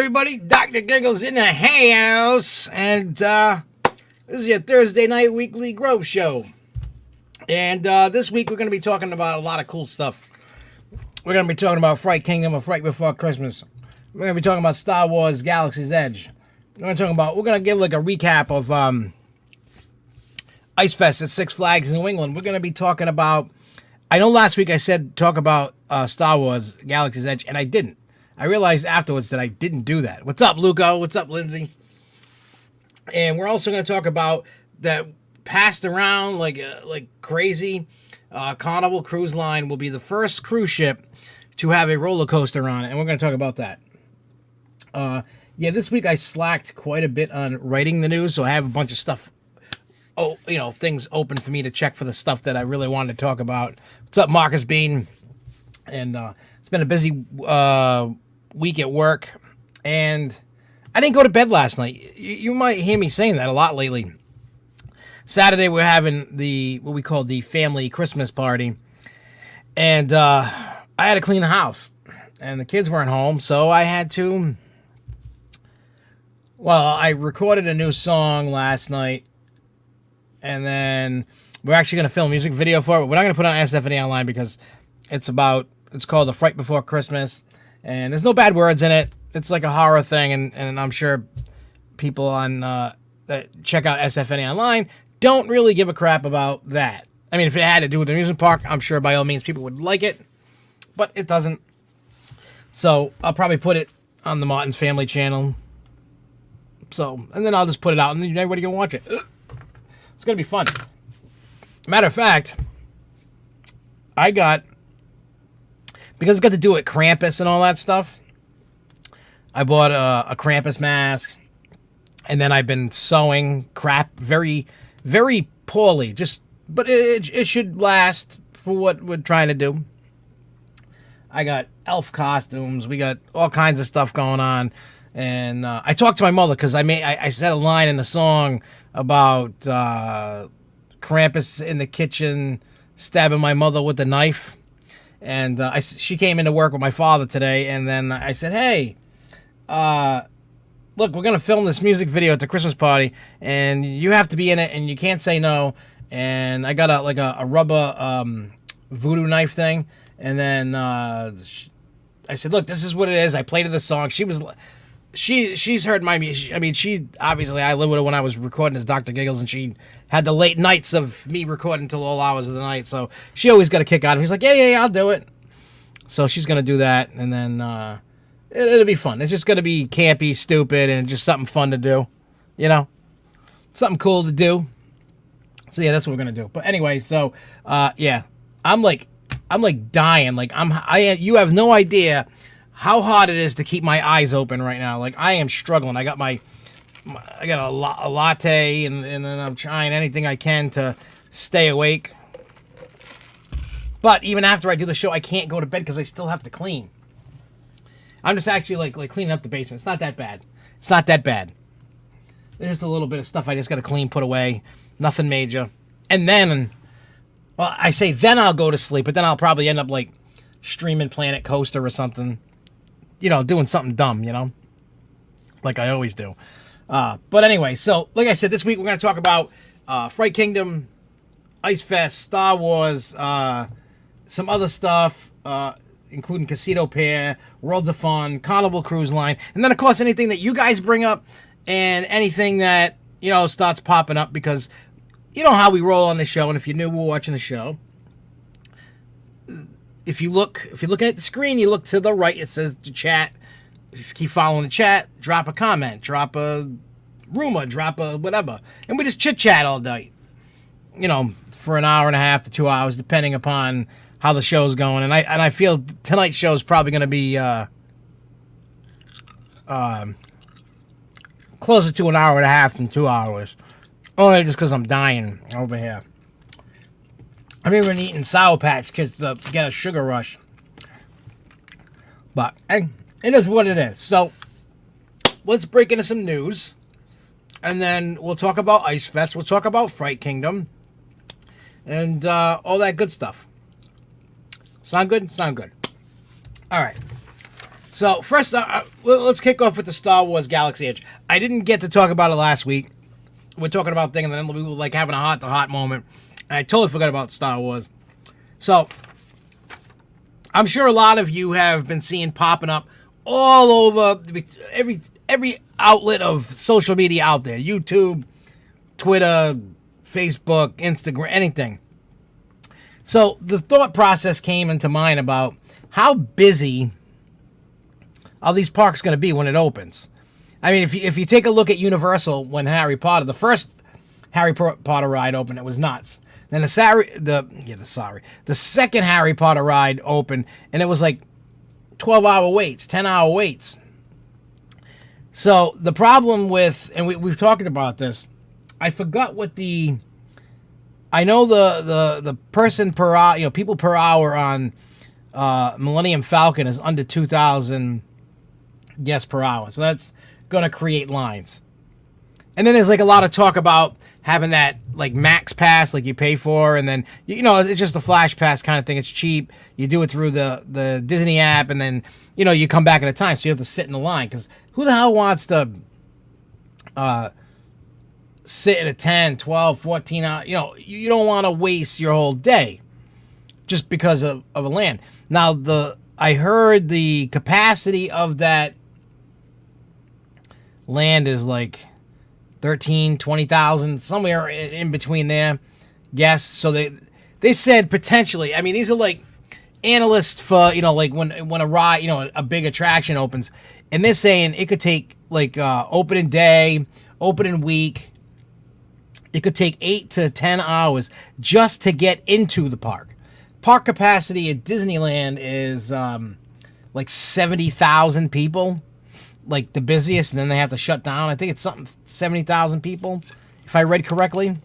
everybody? Dr. Giggles in the house, and this is your Thursday night weekly Grove Show. And this week we're going to be talking about a lot of cool stuff. We're going to be talking about Fright Kingdom, or Fright Before Christmas. We're going to be talking about Star Wars Galaxy's Edge. We're going to give like a recap of Ice Fest at Six Flags in New England. We're going to be talking about, I know last week I said talk about Star Wars Galaxy's Edge, and I didn't. I realized afterwards that I didn't do that. What's up, Luco? What's up, Lindsay? And we're also going to talk about that passed around like crazy. Carnival Cruise Line will be the first cruise ship to have a roller coaster on it, and we're going to talk about that. Yeah, this week I slacked quite a bit on writing the news, so I have a bunch of stuff, things open for me to check for the stuff that I really wanted to talk about. What's up, Marcus Bean? And it's been a busy week at work, and I didn't go to bed last night. You might hear me saying that a lot lately. Saturday we're having what we call the family Christmas party, and I had to clean the house, and the kids weren't home, so I had to. Well, I recorded a new song last night, and then we're actually going to film a music video for it. But we're not going to put it on SFNEOnline because it's called the Fright Before Christmas, and there's no bad words in it. It's like a horror thing, and I'm sure people on that check out SFNEOnline don't really give a crap about that. I mean, if it had to do with the amusement park, I'm sure by all means people would like it, but it doesn't. So I'll probably put it on the Martin's Family channel. So, and then I'll just put it out, and then everybody can watch it. It's gonna be fun. Matter of fact, because it's got to do with Krampus and all that stuff, I bought a Krampus mask, and then I've been sewing crap very, very poorly. But it should last for what we're trying to do. I got elf costumes. We got all kinds of stuff going on. And I talked to my mother because I said a line in the song about Krampus in the kitchen stabbing my mother with a knife. And she came into work with my father today, and then I said, hey, look, we're going to film this music video at the Christmas party, and you have to be in it, and you can't say no. And I got a rubber voodoo knife thing, and then I said, look, this is what it is. I played her the song. She's heard my music. I mean, I lived with her when I was recording as Dr. Giggles, and she had the late nights of me recording till all hours of the night, so she always got a kick out of it. He's like, yeah, I'll do it. So she's going to do that, and then it'll be fun. It's just going to be campy, stupid, and just something fun to do, something cool to do. So yeah, that's what we're going to do. But anyway, so yeah, I'm like dying. You have no idea how hard it is to keep my eyes open right now. Like, I am struggling. I got a latte, and then I'm trying anything I can to stay awake. But even after I do the show, I can't go to bed because I still have to clean. I'm just actually like cleaning up the basement. It's not that bad. There's just a little bit of stuff I just got to clean, put away. Nothing major. And then, well, I say then I'll go to sleep, but then I'll probably end up like streaming Planet Coaster or something. Doing something dumb, like I always do. But anyway, so like I said, this week we're going to talk about Fright Kingdom, Ice Fest, Star Wars, some other stuff, including Casino Pier, Worlds of Fun, Carnival Cruise Line, and then, of course, anything that you guys bring up and anything that, starts popping up, because you know how we roll on the show, and if you're new, we're watching the show. If you're looking at the screen, you look to the right, it says the chat. If you keep following the chat, drop a comment, drop a rumor, drop a whatever. And we just chit-chat all night. For an hour and a half to 2 hours, depending upon how the show's going. And I feel tonight's show is probably going to be closer to an hour and a half than 2 hours. Only just because I'm dying over here. I'm even eating Sour Patch Kids to get a sugar rush. But hey, it is what it is. So let's break into some news. And then we'll talk about Ice Fest. We'll talk about Fright Kingdom. And all that good stuff. Sound good? Sound good. All right. So first, let's kick off with the Star Wars Galaxy Edge. I didn't get to talk about it last week. We're talking about things, and then we were like having a hot-to-hot moment, and I totally forgot about Star Wars. So I'm sure a lot of you have been seeing popping up all over every outlet of social media out there: YouTube, Twitter, Facebook, Instagram, anything. So the thought process came into mind about how busy are these parks going to be when it opens. I mean, if you take a look at Universal when Harry Potter, the first Harry Potter ride opened, it was nuts. Then the second Harry Potter ride opened, and it was like 12-hour waits, 10-hour waits. So the problem with, and we've talked about this, I forgot what I know the person per hour, people per hour on Millennium Falcon is under 2,000 guests per hour. So that's going to create lines. And then there's like a lot of talk about having that like max pass, like you pay for, and then, it's just a flash pass kind of thing. It's cheap. You do it through the Disney app, and then, you come back at a time. So you have to sit in the line, because who the hell wants to sit in a 10, 12, 14 hour, you don't want to waste your whole day just because of a land. Now, I heard the capacity of that land is like 13, 20,000, somewhere in between there. Yes. So they said potentially, I mean, these are like analysts for, like when a ride, a big attraction opens, and they're saying it could take like opening day, opening week, it could take 8 to 10 hours just to get into the park. Park capacity at Disneyland is like 70,000 people, like the busiest, and then they have to shut down. I think it's something 70,000 people, if I read correctly.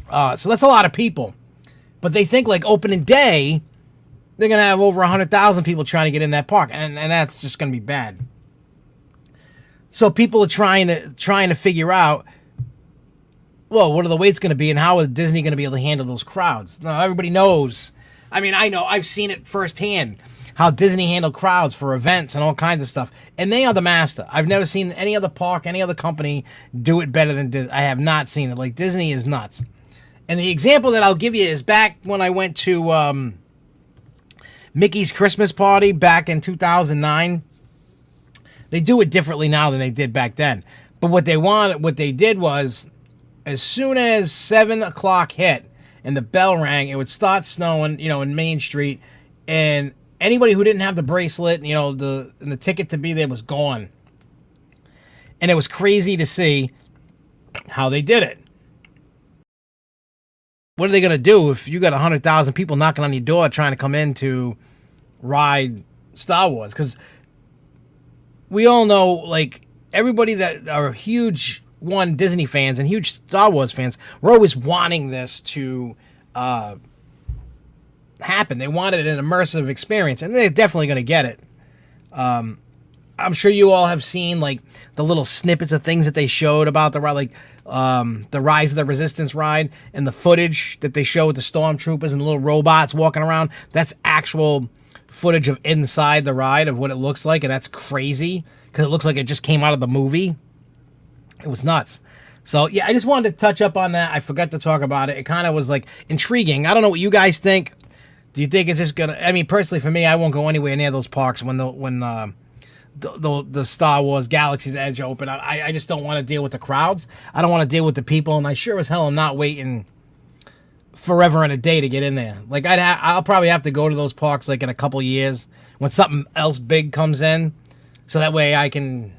So that's a lot of people. But they think like opening day, they're going to have over 100,000 people trying to get in that park, and that's just going to be bad. So people are trying to figure out, well, what are the waits going to be, and how is Disney going to be able to handle those crowds? Now, everybody knows. I mean, I know. I've seen it firsthand, how Disney handled crowds for events and all kinds of stuff. And they are the master. I've never seen any other park, any other company do it better than Disney. I have not seen it. Like, Disney is nuts. And the example that I'll give you is back when I went to Mickey's Christmas party back in 2009. They do it differently now than they did back then. But what they did was, as soon as 7 o'clock hit and the bell rang, it would start snowing, in Main Street, and anybody who didn't have the bracelet, and the ticket to be there was gone. And it was crazy to see how they did it. What are they going to do if you got 100,000 people knocking on your door trying to come in to ride Star Wars? Because we all know, like, everybody that are huge Disney fans and huge Star Wars fans, we're always wanting this to happen. They wanted an immersive experience, and they're definitely going to get it. I'm sure you all have seen like the little snippets of things that they showed about the ride, like the Rise of the Resistance ride, and the footage that they show with the stormtroopers and the little robots walking around. That's actual footage of inside the ride of what it looks like, and that's crazy because it looks like it just came out of the movie. It was nuts. So, yeah, I just wanted to touch up on that. I forgot to talk about it. It kind of was, like, intriguing. I don't know what you guys think. Do you think it's just going to... I mean, personally, for me, I won't go anywhere near those parks when the Star Wars Galaxy's Edge open. I just don't want to deal with the crowds. I don't want to deal with the people, and I sure as hell am not waiting forever and a day to get in there. Like, I'll probably have to go to those parks, like, in a couple years when something else big comes in, so that way I can...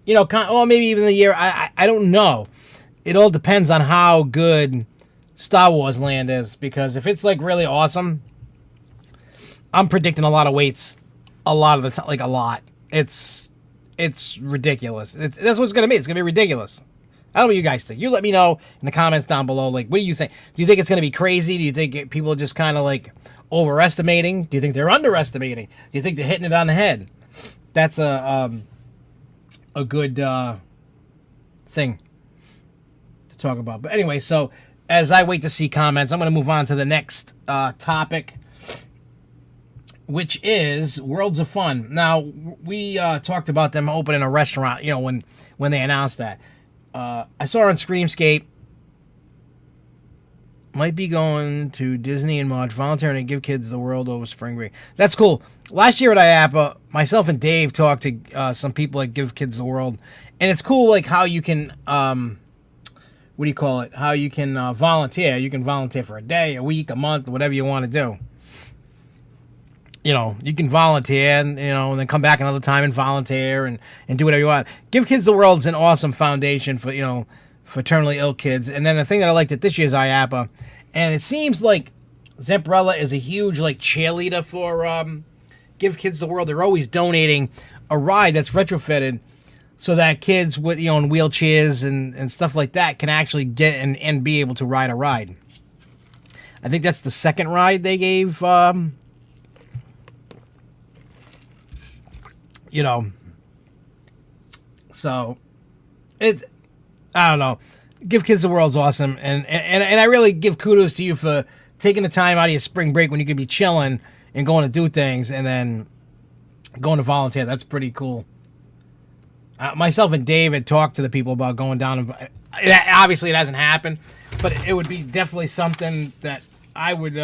or maybe even the year. I don't know. It all depends on how good Star Wars Land is, because if it's like really awesome, I'm predicting a lot of waits, a lot of the time, like a lot. It's ridiculous. That's what it's gonna be. It's gonna be ridiculous. I don't know what you guys think. You let me know in the comments down below. Like, what do you think? Do you think it's gonna be crazy? Do you think people are just kind of like overestimating? Do you think they're underestimating? Do you think they're hitting it on the head? That's a good thing to talk about. But anyway, so as I wait to see comments, I'm going to move on to the next topic. which is Worlds of Fun. Now, we talked about them opening a restaurant, when they announced that. I saw on Screamscape, might be going to Disney in March, volunteering to give kids the world over spring break. That's cool. Last year at IAPA, myself and Dave talked to some people that give kids the world, and it's cool, like how you can, what do you call it? How you can volunteer. You can volunteer for a day, a week, a month, whatever you want to do. You can volunteer and then come back another time and volunteer and do whatever you want. Give Kids the World is an awesome foundation for, for terminally ill kids. And then the thing that I liked at this year's IAPA, and it seems like Zamparella is a huge cheerleader for Give Kids the World. They're always donating a ride that's retrofitted so that kids with in wheelchairs and stuff like that can actually get and be able to ride a ride. I think that's the second ride they gave. So I don't know. Give Kids the World's awesome, and I really give kudos to you for taking the time out of your spring break when you could be chilling and going to do things, and then going to volunteer. That's pretty cool. Myself and Dave had talked to the people about going down, and obviously it hasn't happened, but it would be definitely something that I would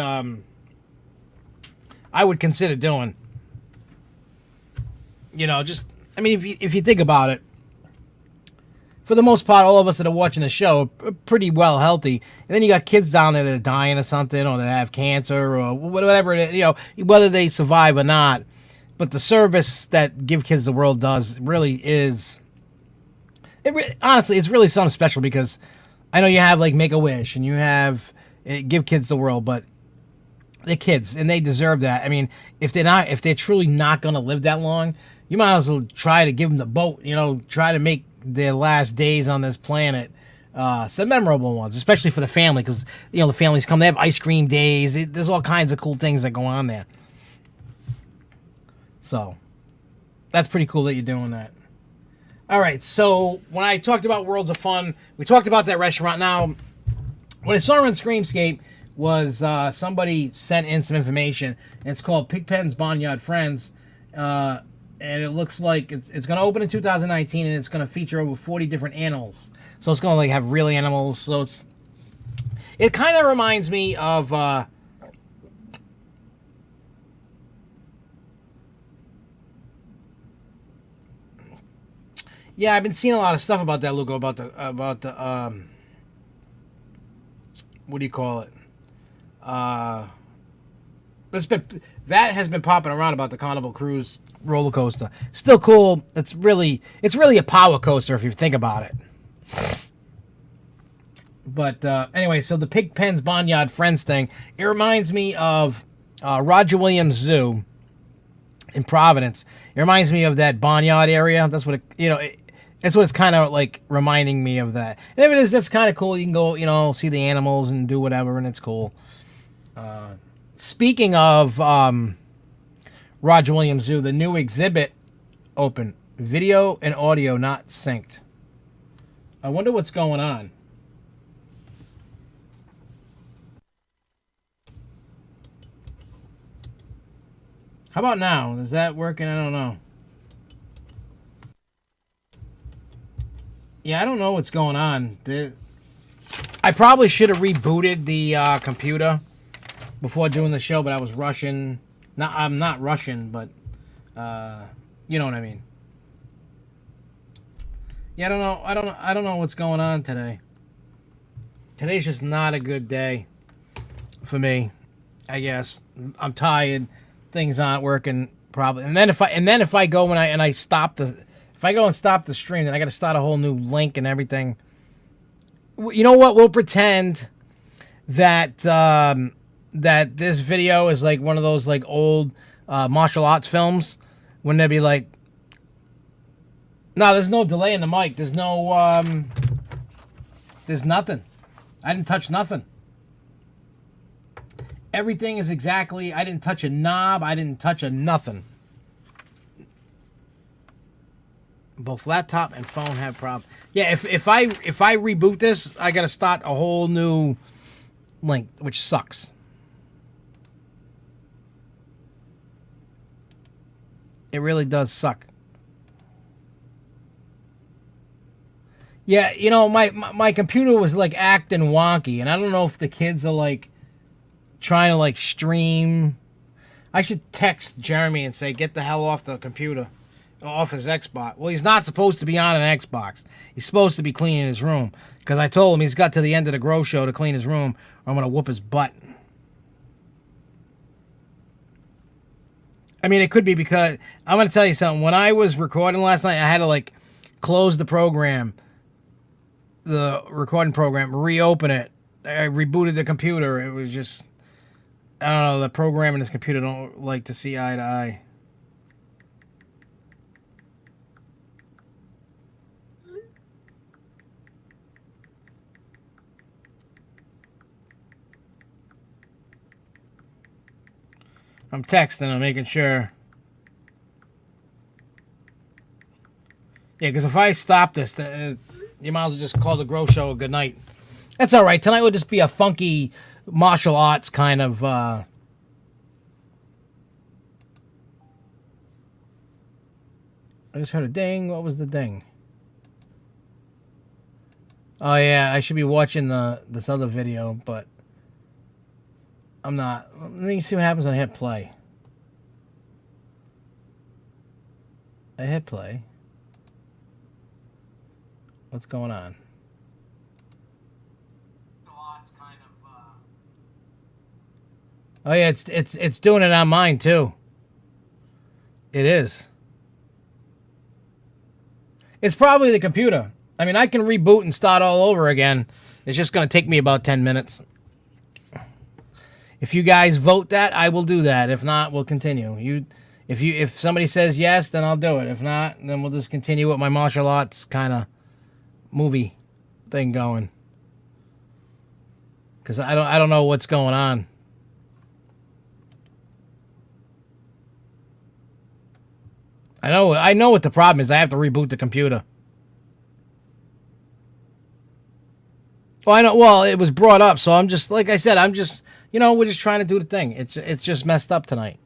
consider doing. If you think about it, for the most part, all of us that are watching the show are pretty well healthy. And then you got kids down there that are dying or something, or that have cancer, or whatever it is, whether they survive or not. But the service that Give Kids the World does really is, honestly, it's really something special, because I know you have Make-A-Wish and you have Give Kids the World, but they're kids and they deserve that. I mean, if they're truly not going to live that long, you might as well try to give them the boat, try to make their last days on this planet some memorable ones, especially for the family, because, the families come, they have ice cream days. There's all kinds of cool things that go on there. So, that's pretty cool that you're doing that. All right, so when I talked about Worlds of Fun, we talked about that restaurant. Now, what I saw on Screamscape was somebody sent in some information, and it's called Pigpen's Barnyard Friends. And it looks like it's going to open in 2019, and it's going to feature over 40 different animals. So it's going to have real animals. So it kind of reminds me of yeah, I've been seeing a lot of stuff about that, Lugo, about the what do you call it? That has been popping around about the Carnival Cruise roller coaster. Still cool. It's really a power coaster if you think about it. But anyway, so the Pigpen's Barnyard Friends thing, it reminds me of Roger Williams Zoo in Providence. It reminds me of that barnyard area. That's what that's what it's kind of reminding me of that. And if it is, that's kind of cool. You can go, see the animals and do whatever, and it's cool. Speaking of Roger Williams Zoo, the new exhibit open. Video and audio not synced. I wonder what's going on. How about now? Is that working? I don't know. Yeah, I don't know what's going on. I probably should have rebooted the computer before doing the show, but I was rushing. I'm not rushing, but you know what I mean. Yeah, I don't know what's going on today. Today's just not a good day for me, I guess. I'm tired. Things aren't working probably. And then if I go and I stop if I go and stop the stream, then I got to start a whole new link and everything. You know what? We'll pretend that that this video is one of those old martial arts films when they'd be no, there's no delay in the mic. There's no there's nothing. I didn't touch nothing. Everything is exactly. I didn't touch a knob. I didn't touch a nothing. Both laptop and phone have problems. Yeah, if I reboot this, I gotta start a whole new link, which sucks. It really does suck. Yeah, you know, my computer was like acting wonky, and I don't know if the kids are like trying to like stream. I should text Jeremy and say, get the hell off the computer, off his Xbox. Well, he's not supposed to be on an Xbox. He's supposed to be cleaning his room, because I told him he's got to the end of the Grow Show to clean his room, or I'm going to whoop his butt. I mean, it could be because, I'm going to tell you something. When I was recording last night, I had to like close the program, the recording program, reopen it. I rebooted the computer. It was just, I don't know, the program and this computer don't like to see eye to eye. I'm texting, I'm making sure. Yeah, because if I stop this, you might as well just call the Grow Show a good night. That's all right. Tonight will just be a funky martial arts kind of... I just heard a ding. What was the ding? Oh, yeah, I should be watching this other video, but I'm not. Let me see what happens when I hit play. I hit play. What's going on? Oh yeah, it's doing it on mine too. It is. It's probably the computer. I mean, I can reboot and start all over again. It's just going to take me about 10 minutes. If you guys vote that, I will do that. If not, we'll continue. If somebody says yes, then I'll do it. If not, then we'll just continue with my martial arts kind of movie thing going. Because I don't know what's going on. I know what the problem is. I have to reboot the computer. Well, I know. Well, it was brought up, so I'm just, like I said, I'm just, we're just trying to do the thing. It's just messed up tonight.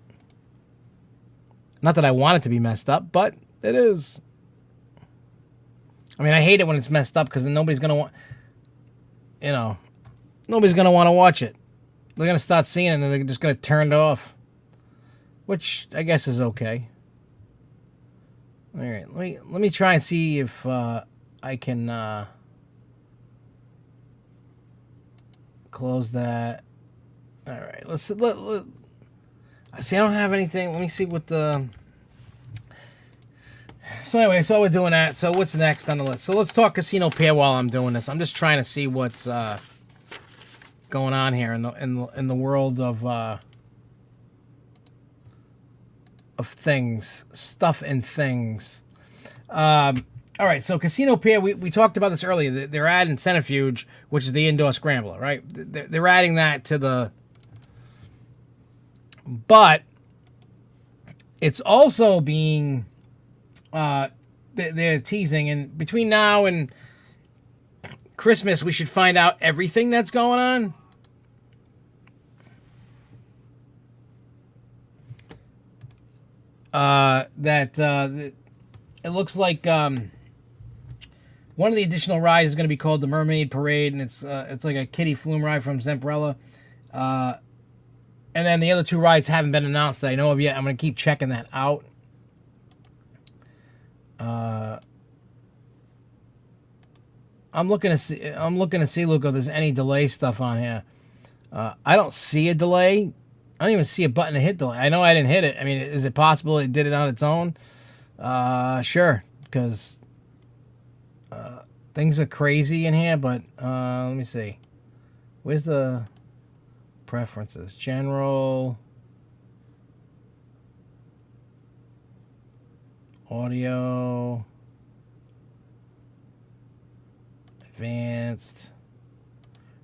Not that I want it to be messed up, but it is. I mean, I hate it when it's messed up, because then nobody's gonna want, nobody's gonna want to watch it. They're gonna start seeing it, and then they're just gonna turn it off, which I guess is okay. All right, let me try and see if I can close that. All right, let's see. I don't have anything. Let me see what the. So anyway, so we're doing that. So what's next on the list? So let's talk Casino Pair while I'm doing this. I'm just trying to see what's going on here in the world of things, stuff and things. All right, so Casino Pair, we talked about this earlier. They're adding Centrifuge, which is the indoor scrambler, right? They're adding that to the... But it's also being... they're teasing, and between now and Christmas, we should find out everything that's going on. It looks like one of the additional rides is going to be called the Mermaid Parade, and it's like a kiddie flume ride from Zembrella. And then the other two rides haven't been announced that I know of yet. I'm going to keep checking that out. I'm looking to see, Luke, if there's any delay stuff on here. I don't see a delay. I don't even see a button to hit delay. I know I didn't hit it. I mean, is it possible it did it on its own? Sure, because things are crazy in here, but let me see. Where's the preferences? General, audio, advanced,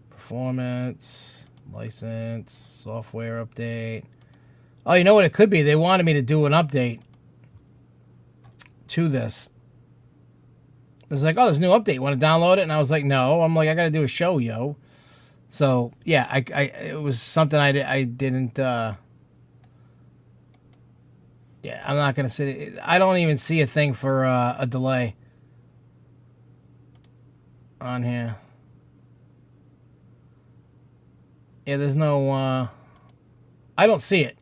performance, license, software update. Oh, you know what it could be? They wanted me to do an update to this. It's like, oh, there's a new update. Want to download it? And I was like, no. I'm like, I got to do a show, yo. So yeah, it was something I didn't. Yeah, I'm not gonna sit. I don't even see a thing for a delay on here. Yeah, there's no. I don't see it.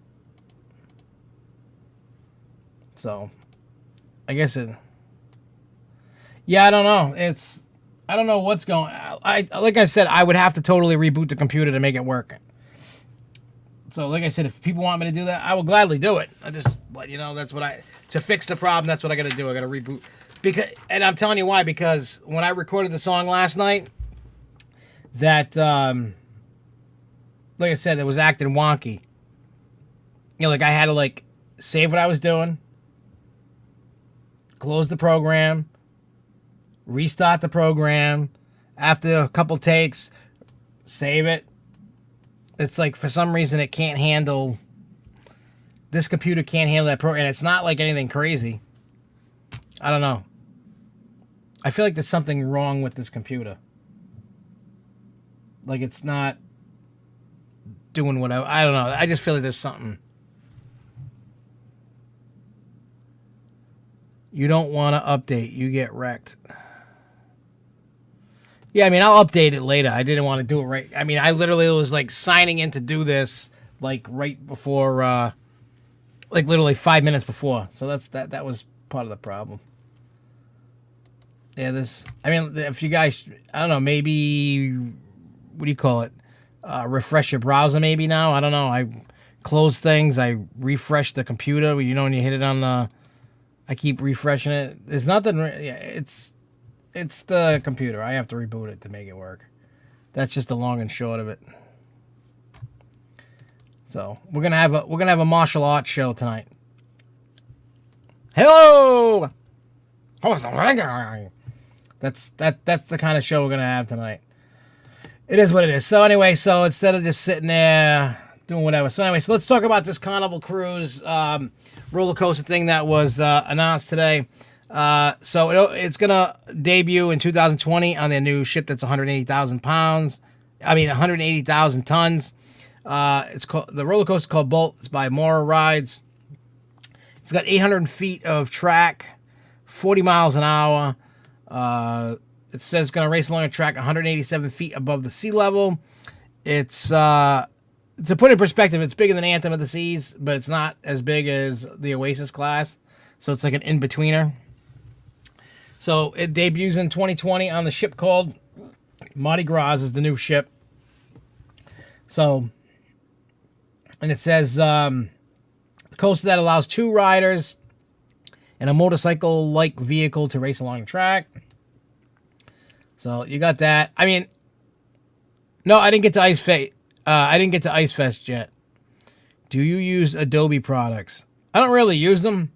So, I guess it. Yeah, I don't know. I don't know what's going. I like I said, I would have to totally reboot the computer to make it work. So, like I said, if people want me to do that, I will gladly do it. I just let you know that's what to fix the problem. That's what I got to do. I got to reboot and I'm telling you why. Because when I recorded the song last night, that like I said, it was acting wonky. You know, like I had to like save what I was doing, close the program, restart the program. After a couple takes, save it. It's like for some reason it can't handle. This computer can't handle that program. And it's not like anything crazy. I don't know. I feel like there's something wrong with this computer. Like it's not doing what I don't know. I just feel like there's something. You don't want to update. You get wrecked. Yeah, I mean, I'll update it later. I didn't want to do it right. I mean, I literally was like signing in to do this like right before, like literally 5 minutes before. So that was part of the problem. Yeah, I mean, if you guys, I don't know, maybe, what do you call it? Refresh your browser maybe now. I don't know. I close things. I refresh the computer. You know, when you hit it on I keep refreshing it. There's nothing. Yeah, it's the computer. I have to reboot it to make it work. That's just the long and short of it. So we're gonna have a martial arts show tonight. Hello. That's the kind of show we're gonna have tonight. It is what it is. So anyway, so instead of just sitting there doing whatever. So anyway, so let's talk about this Carnival Cruise roller coaster thing that was announced today. So it's gonna debut in 2020 on their new ship that's 180,000 pounds. I mean 180,000 tons. It's called the roller coaster called Bolt. It's by Mora Rides. It's got 800 feet of track, 40 miles an hour. It says it's gonna race along a track 187 feet above the sea level. It's to put it in perspective, it's bigger than Anthem of the Seas, but it's not as big as the Oasis class. So it's like an in-betweener. So it debuts in 2020 on the ship called Mardi Gras is the new ship. So, and it says the coaster that allows 2 riders and a motorcycle-like vehicle to race along the track. So you got that. I mean, no, I didn't get to Ice Fate. I didn't get to Ice Fest yet. Do you use Adobe products? I don't really use them,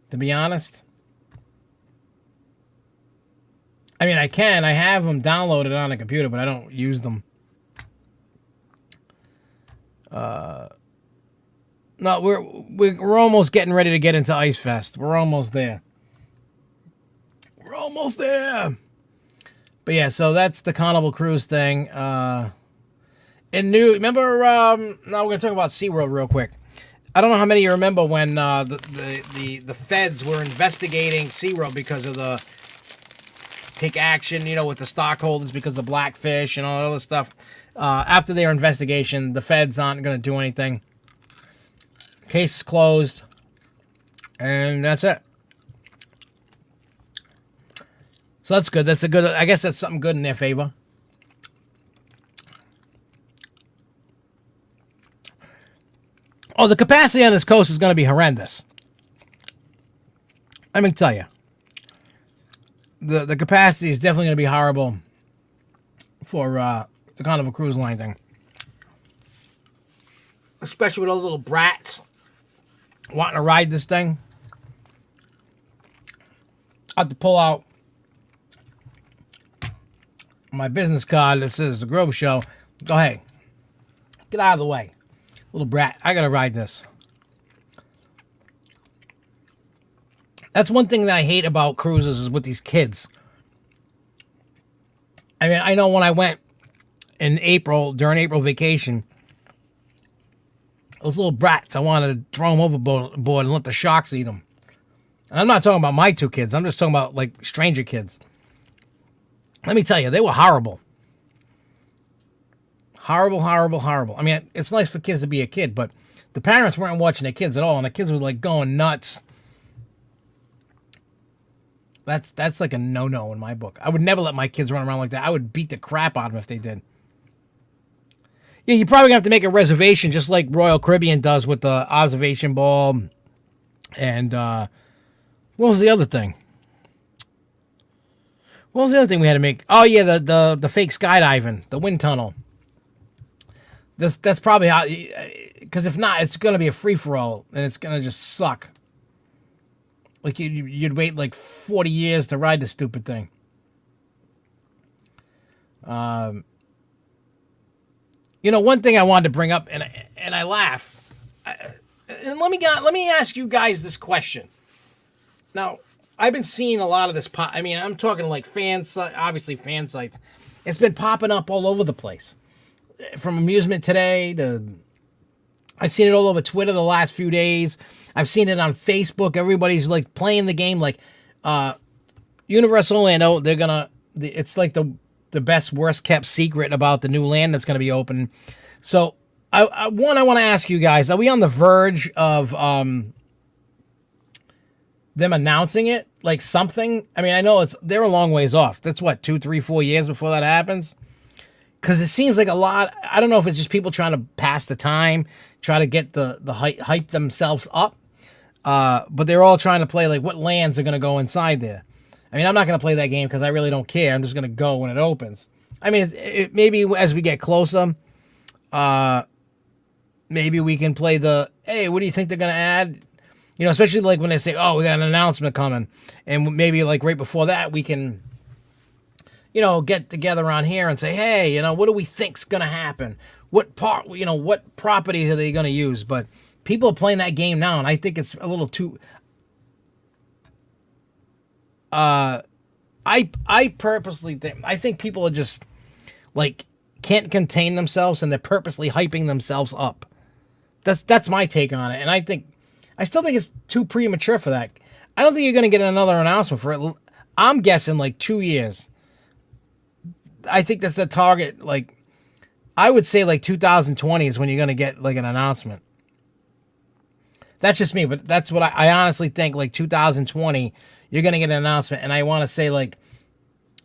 to be honest. I mean, I can. I have them downloaded on a computer, but I don't use them. No, we're almost getting ready to get into Ice Fest. We're almost there. We're almost there. But yeah, so that's the Carnival Cruise thing. Remember, now we're going to talk about SeaWorld real quick. I don't know how many of you remember when the feds were investigating SeaWorld because of the take action, you know, with the stockholders because of Blackfish and all that other stuff. After their investigation, the feds aren't going to do anything. Case is closed. And that's it. So that's good. I guess that's something good in their favor. Oh, the capacity on this coast is going to be horrendous. I'm going to tell you. The capacity is definitely going to be horrible for the Carnival Cruise Line thing. Especially with all the little brats wanting to ride this thing. I have to pull out my business card that says the Grove Show. Go, hey, get out of the way. Little brat, I got to ride this. That's one thing that I hate about cruises is with these kids. I mean, I know when I went in April, during April vacation, Those little brats, I wanted to throw them overboard and let the sharks eat them. And I'm not talking about my 2 kids. I'm just talking about, like, stranger kids. Let me tell you, they were horrible. Horrible, horrible, horrible. I mean, it's nice for kids to be a kid, but the parents weren't watching their kids at all, and the kids were, like, going nuts. That's like a no-no in my book. I would never let my kids run around like that. I would beat the crap out of them if they did. Yeah, you're probably going to have to make a reservation, just like Royal Caribbean does with the observation ball. And what was the other thing? What was the other thing we had to make? Oh, yeah, the fake skydiving, the wind tunnel. That's probably how, because if not, it's going to be a free-for-all, and it's going to just suck. Like, you'd wait, like, 40 years to ride the stupid thing. You know, one thing I wanted to bring up, and I laugh. And let me ask you guys this question. Now, I've been seeing a lot of this I mean, I'm talking like obviously fan sites. It's been popping up all over the place. From Amusement Today to... I've seen it all over Twitter the last few days. I've seen it on Facebook. Everybody's like playing the game. Like Universal Orlando, it's like the best, worst kept secret about the new land that's going to be open. So I want to ask you guys, are we on the verge of them announcing it? Like something? I mean, I know they're a long ways off. That's what, 2, 3, 4 years before that happens? Because it seems like a lot. I don't know if it's just people trying to pass the time, try to get the hype themselves up. But they're all trying to play like what lands are going to go inside there. I mean, I'm not going to play that game because I really don't care. I'm just going to go when it opens. I mean, maybe as we get closer, maybe we can play hey, what do you think they're going to add? You know, especially like when they say, oh, we got an announcement coming. And maybe like right before that, we can... you know, get together on here and say, hey, you know, what do we think's going to happen? What properties are they going to use? But people are playing that game now, and I think it's a little too... I purposely think people are just, like, can't contain themselves, and they're purposely hyping themselves up. That's my take on it, and I still think it's too premature for that. I don't think you're going to get another announcement for it. I'm guessing, like, 2 years. I think that's the target. Like, I would say like 2020 is when you're going to get like an announcement. That's just me, but that's what I honestly think. Like 2020, you're going to get an announcement, and I want to say like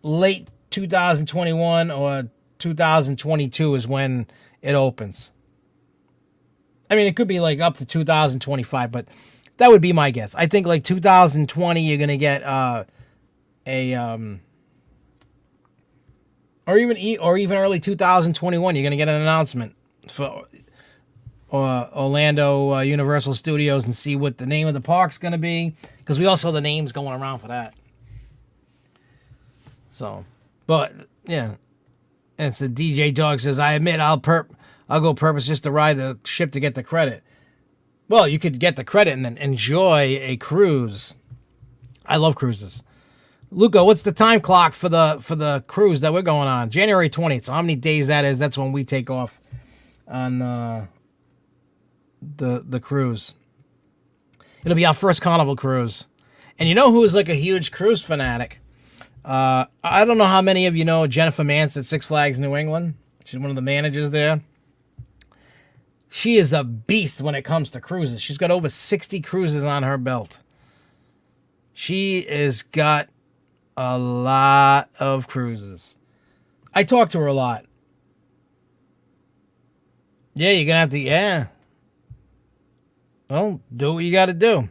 late 2021 or 2022 is when it opens. I mean, it could be like up to 2025, but that would be my guess. I think like 2020, you're going to get or even early 2021, you're going to get an announcement for Orlando Universal Studios and see what the name of the park's going to be, because we also have the names going around for that. So, but yeah, and so DJ Dog says, I admit I'll go purpose just to ride the ship to get the credit. Well, you could get the credit and then enjoy a cruise. I love cruises. Luca, what's the time clock for the cruise that we're going on? January 20th. So how many days that is? That's when we take off on the cruise. It'll be our first Carnival cruise. And you know who is like a huge cruise fanatic? I don't know how many of you know Jennifer Mance at Six Flags New England. She's one of the managers there. She is a beast when it comes to cruises. She's got over 60 cruises on her belt. She has got a lot of cruises. I talk to her a lot. Yeah, you're going to have to, yeah. Well, do what you got to do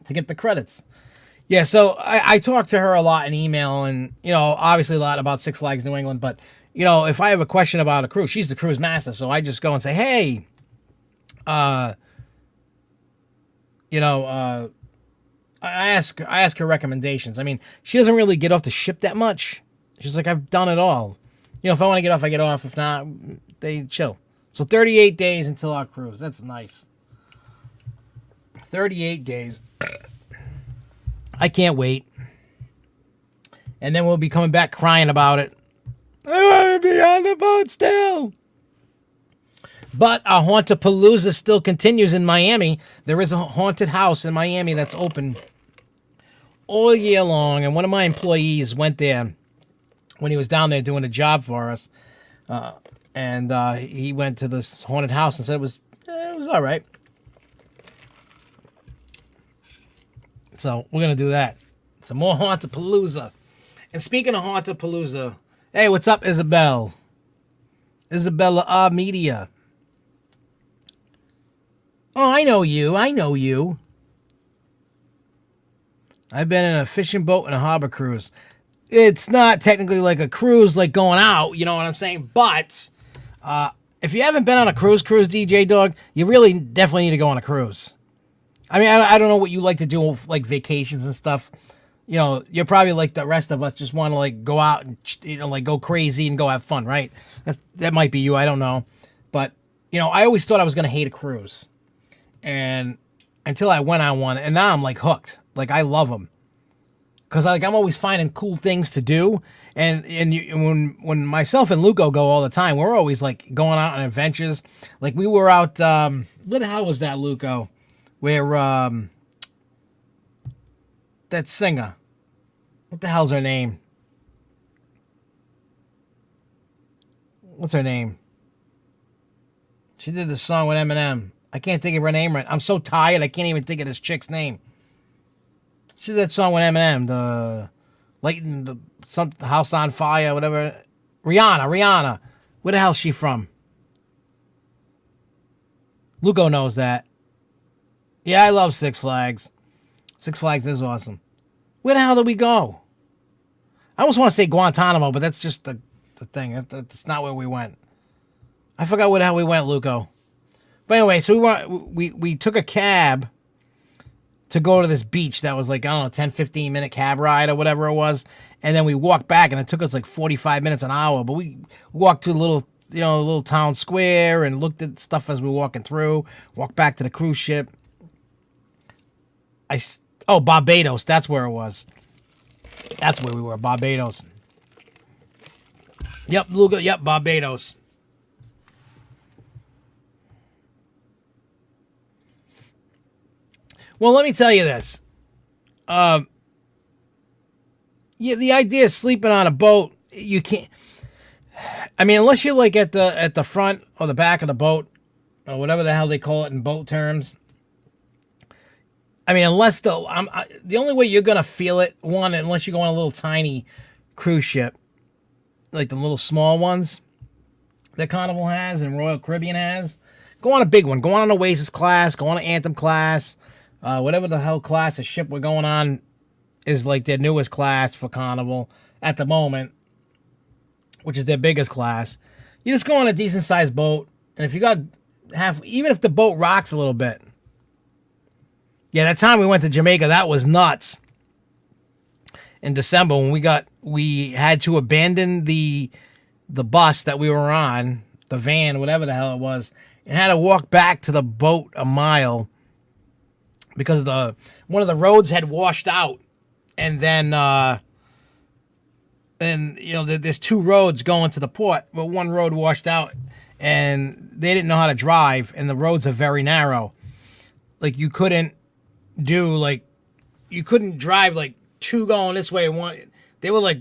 to get the credits. Yeah, so I talk to her a lot in email and, you know, obviously a lot about Six Flags New England. But, you know, if I have a question about a cruise, she's the cruise master. So I just go and say, hey, you know, I ask her recommendations. I mean, she doesn't really get off the ship that much. She's like, I've done it all. You know, if I want to get off, I get off. If not, they chill. So 38 days until our cruise. That's nice. 38 days. I can't wait. And then we'll be coming back crying about it. I want to be on the boat still. But a Hauntapalooza still continues in Miami. There is a haunted house in Miami that's open all year long, and one of my employees went there when he was down there doing a job for us, and he went to this haunted house and said it was all right. So we're gonna do that. Some more Hauntapalooza. And speaking of Hauntapalooza, hey, what's up, Isabella Media? Oh, I know you. I've been in a fishing boat and a harbor cruise. It's not technically like a cruise, like going out, you know what I'm saying? But if you haven't been on a cruise, DJ Dog, you really definitely need to go on a cruise. I mean, I don't know what you like to do, like vacations and stuff. You know, you're probably like the rest of us, just want to like go out and, you know, like go crazy and go have fun, right? That might be you. I don't know. But, you know, I always thought I was going to hate a cruise. And until I went on one, and now I'm like hooked. Like, I love them. Because like I'm always finding cool things to do. And when myself and Luco go all the time, we're always like going out on adventures. Like we were out, what the hell was that, Luco? Where, that singer, what the hell's her name? What's her name? She did the song with Eminem. I can't think of her name right. I'm so tired, I can't even think of this chick's name. She did that song with Eminem, the Lighten the House on Fire, whatever. Rihanna. Where the hell's she from? Luco knows that. Yeah, I love Six Flags. Six Flags is awesome. Where the hell did we go? I almost want to say Guantanamo, but that's just the thing. That's not where we went. I forgot where the hell we went, Luco. But anyway, so we took a cab to go to this beach that was like, I don't know, 10, 15 minute cab ride or whatever it was. And then we walked back and it took us like 45 minutes, an hour. But we walked to a little town square and looked at stuff as we were walking through. Walked back to the cruise ship. Barbados. That's where it was. That's where we were, Barbados. Yep, Luca. Yep, Barbados. Well, let me tell you this. Yeah, the idea of sleeping on a boat, you can't. I mean, unless you're like at the front or the back of the boat, or whatever the hell they call it in boat terms. I mean, unless the only way you're gonna feel it, unless you go on a little tiny cruise ship, like the little small ones that Carnival has and Royal Caribbean has. Go on a big one. Go on an Oasis class. Go on an Anthem class. Whatever the hell class of ship we're going on is like their newest class for Carnival at the moment, which is their biggest class. You just go on a decent sized boat, and if you got even if the boat rocks a little bit. Yeah, that time we went to Jamaica, that was nuts. In December, when we had to abandon the bus that we were on, the van, whatever the hell it was, and had to walk back to the boat a mile because one of the roads had washed out, and then there's two roads going to the port, but one road washed out, and they didn't know how to drive, and the roads are very narrow. Like you couldn't drive like two going this way and one. They were like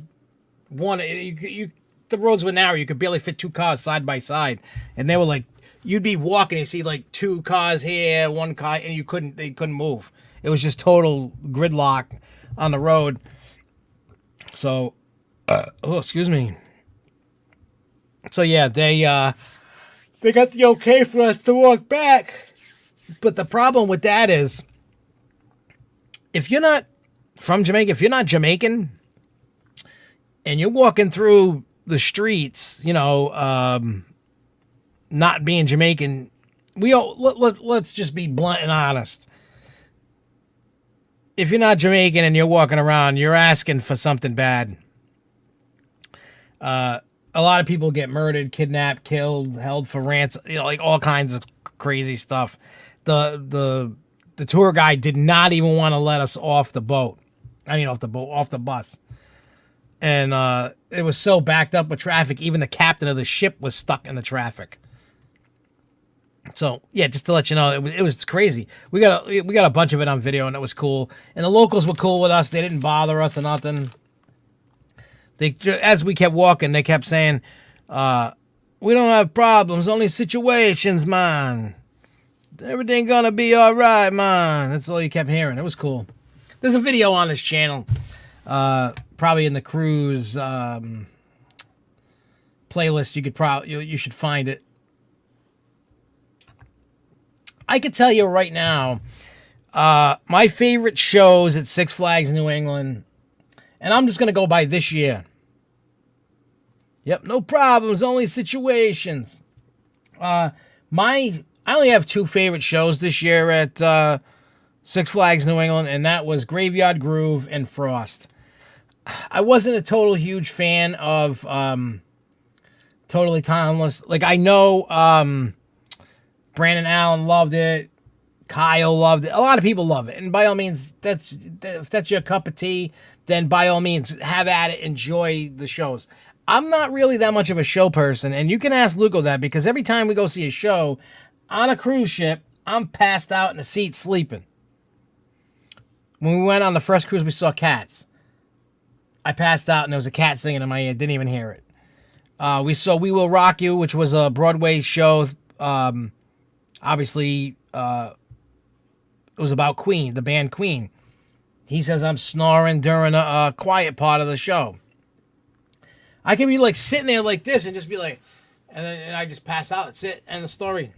one. The roads were narrow. You could barely fit two cars side by side, and they were like, you'd be walking and you see like two cars here, one car, and they couldn't move. It was just total gridlock on the road. So, excuse me. So yeah, they got the okay for us to walk back. But the problem with that is, if you're not from Jamaica, if you're not Jamaican, and you're walking through the streets, not being Jamaican, let's just be blunt and honest. If you're not Jamaican and you're walking around, you're asking for something bad. A lot of people get murdered, kidnapped, killed, held for ransom, like all kinds of crazy stuff. The tour guide did not even want to let us off the boat. Off the bus. And it was so backed up with traffic, even the captain of the ship was stuck in the traffic. So yeah, just to let you know, it was crazy. We got a bunch of it on video, and it was cool. And the locals were cool with us. They didn't bother us or nothing. They, as we kept walking, they kept saying, "We don't have problems, only situations, man. Everything gonna be all right, man." That's all you kept hearing. It was cool. There's a video on this channel, probably in the cruise playlist. You should find it. I could tell you right now, my favorite shows at Six Flags New England, and I'm just going to go by this year. Yep, no problems, only situations. I only have two favorite shows this year at Six Flags New England, and that was Graveyard Groove and Frost. I wasn't a total huge fan of Totally Timeless. Like, I know Brandon Allen loved it. Kyle loved it. A lot of people love it. And by all means, if that's your cup of tea, then by all means, have at it. Enjoy the shows. I'm not really that much of a show person. And you can ask Luco that, because every time we go see a show on a cruise ship, I'm passed out in a seat sleeping. When we went on the first cruise, we saw Cats. I passed out and there was a cat singing in my ear. Didn't even hear it. We saw We Will Rock You, which was a Broadway show. Obviously, it was about Queen, the band Queen. He says I'm snoring during a quiet part of the show. I can be like sitting there like this and just be like, and I just pass out. That's it. End the story.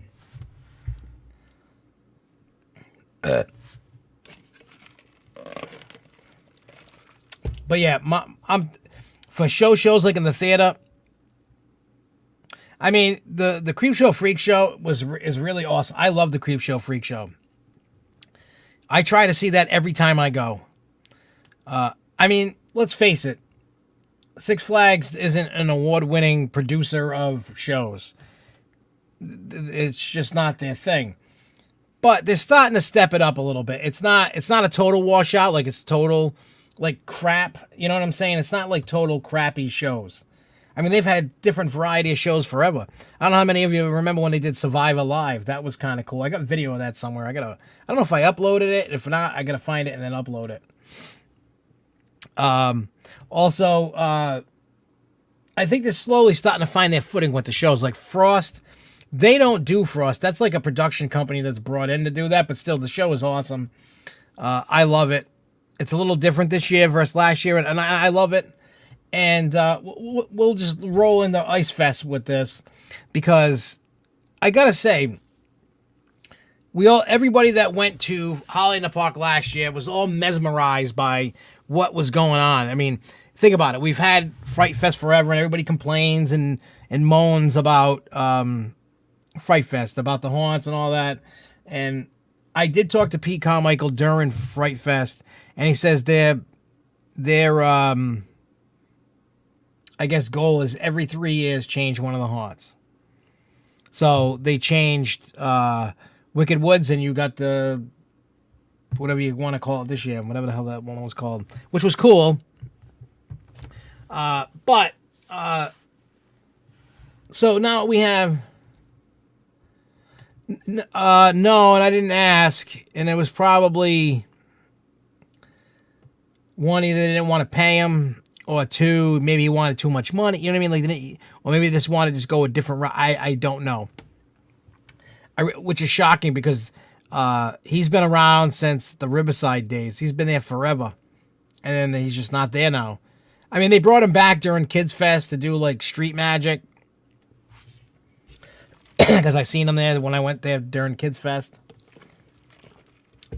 But yeah, I'm for shows like in the theater. I mean, the Creep Show Freak Show is really awesome. I love the Creep Show Freak Show. I try to see that every time I go. I mean, let's face it. Six Flags isn't an award-winning producer of shows. It's just not their thing. But they're starting to step it up a little bit. It's not a total washout, like it's total like crap. You know what I'm saying? It's not like total crappy shows. I mean, they've had different variety of shows forever. I don't know how many of you remember when they did Survivor Live. That was kind of cool. I got video of that somewhere. I don't know if I uploaded it. If not, I gotta find it and then upload it. Also, I think they're slowly starting to find their footing with the shows. Like Frost, they don't do Frost. That's like a production company that's brought in to do that. But still, the show is awesome. I love it. It's a little different this year versus last year, and I love it. And we'll just roll into Ice Fest with this, because I gotta say, everybody that went to Holiday in the Park last year was all mesmerized by what was going on. I mean, think about it. We've had Fright Fest forever, and everybody complains and moans about Fright Fest, about the haunts and all that. And I did talk to Pete Carmichael during Fright Fest, and he says their I guess goal is every 3 years change one of the haunts. So they changed Wicked Woods, and you got the whatever you want to call it this year, whatever the hell that one was called, which was cool. But so now we have no, and I didn't ask, and it was probably one, either they didn't want to pay him, or two, maybe he wanted too much money. You know what I mean? Like, or maybe they just wanted to just go a different route. I don't know. Which is shocking, because he's been around since the Riverside days. He's been there forever, and then he's just not there now. I mean, they brought him back during Kids Fest to do like street magic, because I seen him there when I went there during Kids Fest.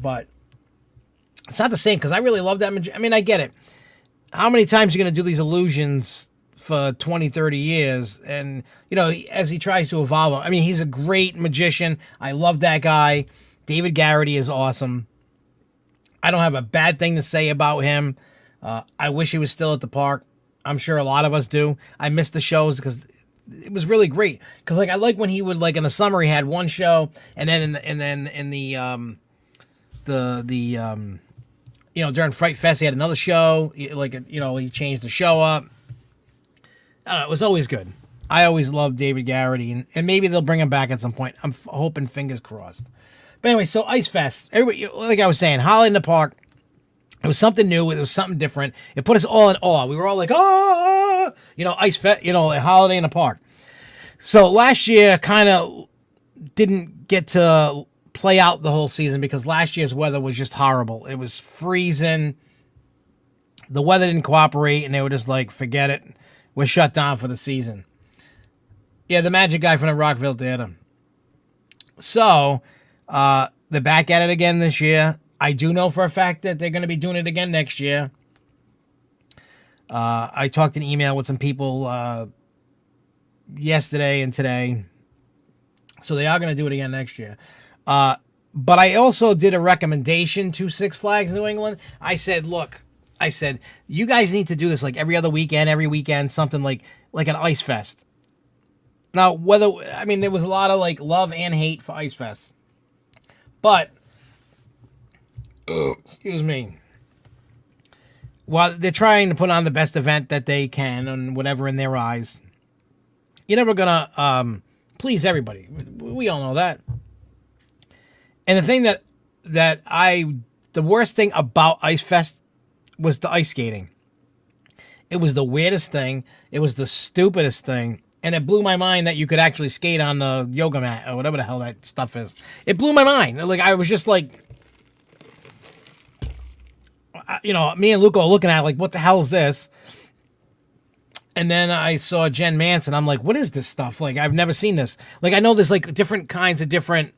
But it's not the same, because I really love that. I mean, I get it. How many times are you going to do these illusions for 20, 30 years? And, you know, as he tries to evolve, I mean, he's a great magician. I love that guy. David Garrity is awesome. I don't have a bad thing to say about him. I wish he was still at the park. I'm sure a lot of us do. I miss the shows, because it was really great. Because like I like when he would, like in the summer he had one show, and then in the you know, during Fright Fest, he had another show. Like, you know, he changed the show up. I don't know, it was always good. I always loved David Garrity, and maybe they'll bring him back at some point. I'm hoping, fingers crossed. But anyway, so Ice Fest. Everybody, like I was saying, Holiday in the Park. It was something new. It was something different. It put us all in awe. We were all like, oh, Ice Fest, a Holiday in the Park. So last year kind of didn't get to play out the whole season because last year's weather was just horrible. It was freezing. The weather didn't cooperate, and they were just like, forget it. We're shut down for the season. Yeah, the magic guy from the Rockville Theater. So, they're back at it again this year. I do know for a fact that they're going to be doing it again next year. I talked in email with some people yesterday and today. So they are going to do it again next year. But I also did a recommendation to Six Flags New England. I said, look, you guys need to do this like every weekend, something like an Ice Fest. Now, there was a lot of like love and hate for Ice Fest. But, excuse me, while they're trying to put on the best event that they can and whatever in their eyes, you're never going to please everybody. We all know that. And the thing the worst thing about Ice Fest was the ice skating. It was the weirdest thing. It was the stupidest thing. And it blew my mind that you could actually skate on the yoga mat or whatever the hell that stuff is. It blew my mind. Like, I was just like, me and Luca looking at it like, what the hell is this? And then I saw Jen Manson. I'm like, what is this stuff? Like, I've never seen this. Like, I know there's like different kinds of different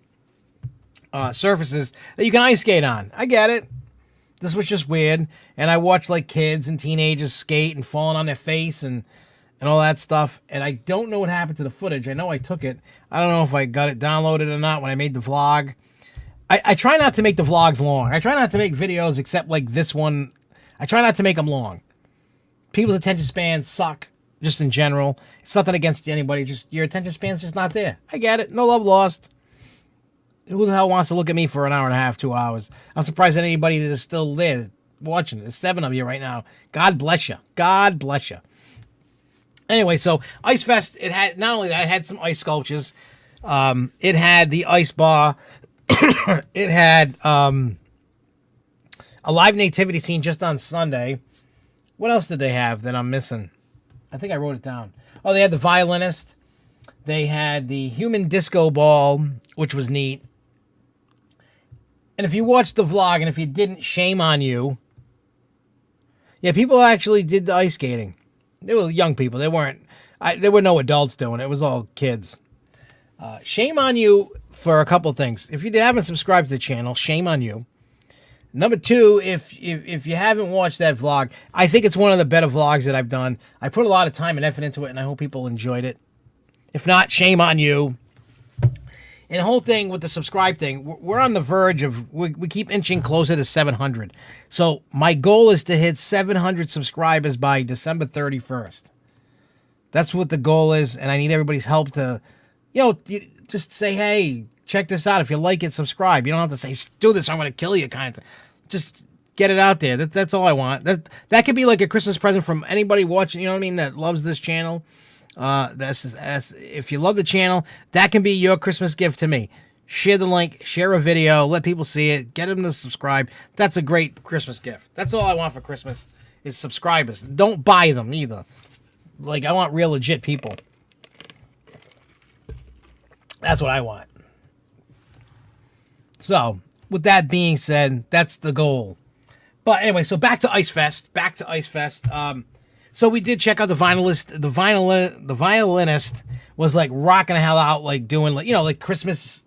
surfaces that you can ice skate on. I get it. This was just weird. And I watched like kids and teenagers skate and falling on their face and all that stuff. And I don't know what happened to the footage. I know I took it. I don't know if I got it downloaded or not when I made the vlog. I try not to make the vlogs long. I try not to make videos except like this one. I try not to make them long. People's attention spans suck, just in general. It's nothing against anybody. Just your attention span's just not there. I get it. No love lost. Who the hell wants to look at me for an hour and a half, 2 hours? I'm surprised that anybody that is still there watching. There's 7 of you right now. God bless you. God bless you. Anyway, so Ice Fest, it had, not only that, it had some ice sculptures. It had the ice bar. It had a live nativity scene just on Sunday. What else did they have that I'm missing? I think I wrote it down. Oh, they had the violinist. They had the human disco ball, which was neat. And if you watched the vlog, and if you didn't, shame on you. Yeah, people actually did the ice skating. They were young people. There were no adults doing it. It was all kids. Shame on you for a couple things. If you haven't subscribed to the channel, shame on you. Number 2, if you haven't watched that vlog, I think it's one of the better vlogs that I've done. I put a lot of time and effort into it, and I hope people enjoyed it. If not, shame on you. And the whole thing with the subscribe thing, we're on the verge of, we keep inching closer to 700. So my goal is to hit 700 subscribers by December 31st. That's what the goal is, and I need everybody's help to, just say, hey, check this out. If you like it, subscribe. You don't have to say, do this, I'm going to kill you kind of thing. Just get it out there. That's all I want. That could be like a Christmas present from anybody watching, that loves this channel. If you love the channel, that can be your Christmas gift to me. Share the link, share a video, let people see it, get them to subscribe. That's a great Christmas gift. That's all I want for Christmas is subscribers. Don't buy them either. Like, I want real legit people. That's what I want. So, with that being said, that's the goal. But anyway, so back to Ice Fest. So we did check out the violinist. The violinist was like rocking the hell out, like doing like Christmas,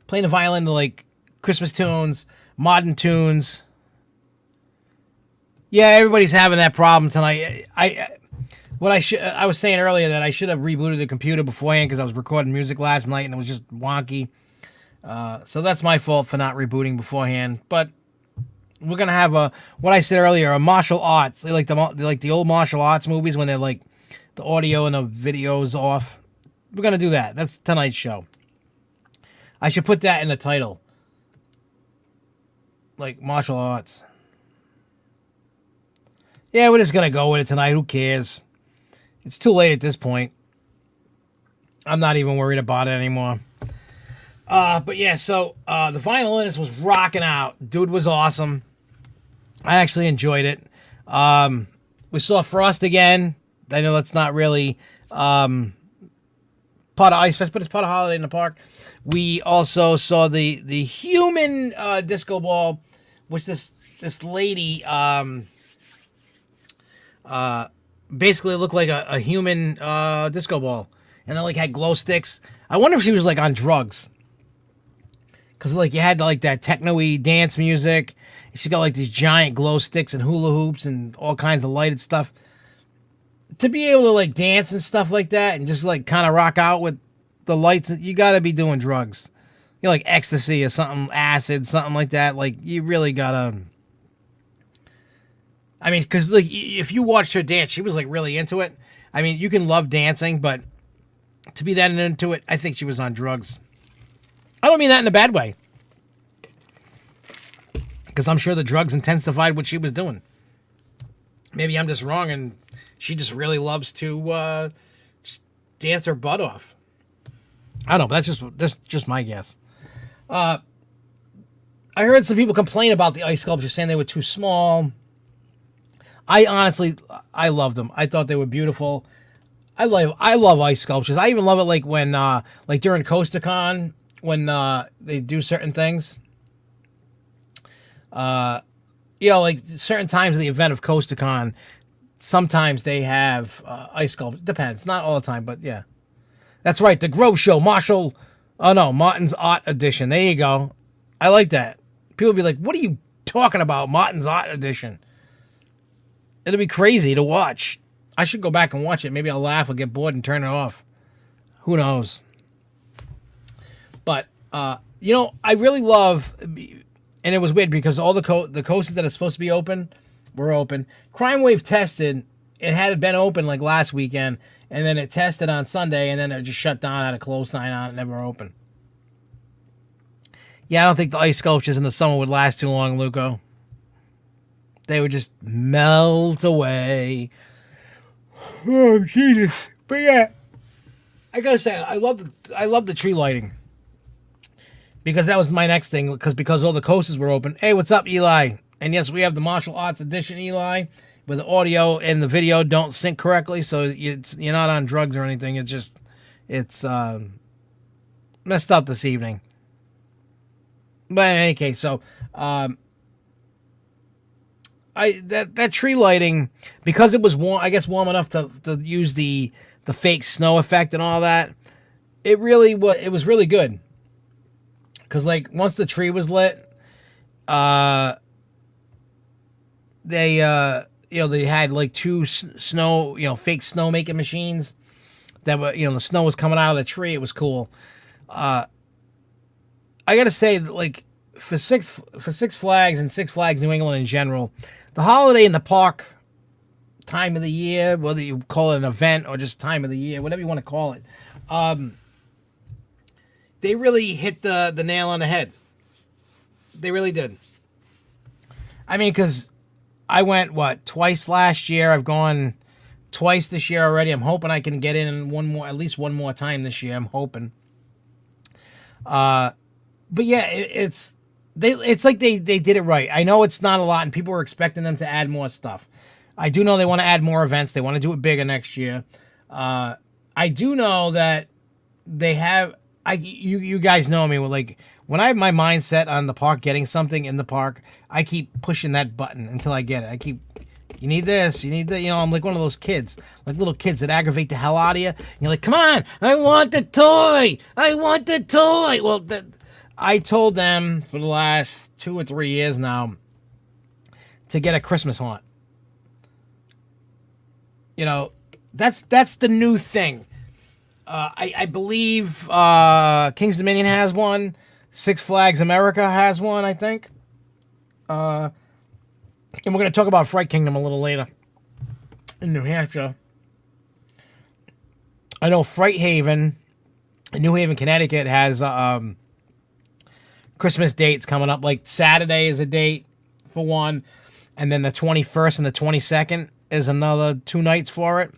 playing the violin to like Christmas tunes, modern tunes. Yeah, everybody's having that problem tonight. I was saying earlier that I should have rebooted the computer beforehand because I was recording music last night and it was just wonky. So that's my fault for not rebooting beforehand. But we're gonna have what I said earlier, a martial arts, like the old martial arts movies when they're like the audio and the video's off. We're gonna do that. That's tonight's show. I should put that in the title, like martial arts. Yeah, we're just gonna go with it tonight. Who cares? It's too late at this point. I'm not even worried about it anymore. But yeah, so the violinist was rocking out. Dude was awesome. I actually enjoyed it. We saw Frost again. I know that's not really part of Ice Fest, but it's part of Holiday in the Park. We also saw the human disco ball, which this lady basically looked like a human disco ball, and it like had glow sticks. I wonder if she was like on drugs, because like you had like that techno-y dance music. She got like these giant glow sticks and hula hoops and all kinds of lighted stuff. To be able to like dance and stuff like that and just like kind of rock out with the lights, you got to be doing drugs. You know, like ecstasy or something, acid, something like that. Like you really gotta. I mean, because like if you watched her dance, she was like really into it. I mean, you can love dancing, but to be that into it, I think she was on drugs. I don't mean that in a bad way, because I'm sure the drugs intensified what she was doing. Maybe I'm just wrong, and she just really loves to just dance her butt off. I don't know, but that's just my guess. I heard some people complain about the ice sculptures, saying they were too small. I honestly loved them. I thought they were beautiful. I love ice sculptures. I even love it like when like during CoasterCon when they do certain things. You know, like certain times of the event of CoasterCon, sometimes they have ice sculptures. Depends, not all the time, but yeah. That's right, the Grove Show, Martin's Art Edition. There you go. I like that. People be like, what are you talking about, Martin's Art Edition? It'll be crazy to watch. I should go back and watch it. Maybe I'll laugh or get bored and turn it off. Who knows? But, you know, I really love, and it was weird because all the coasters that are supposed to be open were open. Crime Wave tested. It had been open like last weekend, and then it tested on Sunday, and then it just shut down, had a close sign on it, never opened. Yeah, I don't think the ice sculptures in the summer would last too long, Luco. They would just melt away. Oh, Jesus. But yeah, I gotta say, I love the tree lighting. Because that was my next thing, because all the coasters were open. Hey, what's up, Eli? And yes, we have the Martial Arts Edition, Eli, where the audio and the video don't sync correctly, so you're not on drugs or anything. It's messed up this evening. But in any case, so that tree lighting, because it was warm, I guess warm enough to use the fake snow effect and all that. It was really good. Because like once the tree was lit, they had like two snow, fake snow making machines that were, the snow was coming out of the tree. It was cool. I gotta say that, like, for Six Flags and Six Flags New England in general, the Holiday in the Park time of the year, whether you call it an event or just time of the year, whatever you want to call it, they really hit the nail on the head. They really did. I mean, because I went, twice last year. I've gone twice this year already. I'm hoping I can get in at least one more time this year. I'm hoping. But yeah, it's like they did it right. I know it's not a lot, and people were expecting them to add more stuff. I do know they want to add more events. They want to do it bigger next year. I do know that they have. You guys know me. Like when I have my mindset on the park, getting something in the park, I keep pushing that button until I get it. You need this, you need that. I'm like one of those kids, like little kids that aggravate the hell out of you. And you're like, come on, I want the toy. I want the toy. Well, I told them for the last 2 or 3 years now to get a Christmas haunt. That's the new thing. I believe King's Dominion has one. Six Flags America has one, I think. And we're going to talk about Fright Kingdom a little later in New Hampshire. I know Fright Haven in New Haven, Connecticut has Christmas dates coming up. Like Saturday is a date for one, and then the 21st and the 22nd is another 2 nights for it.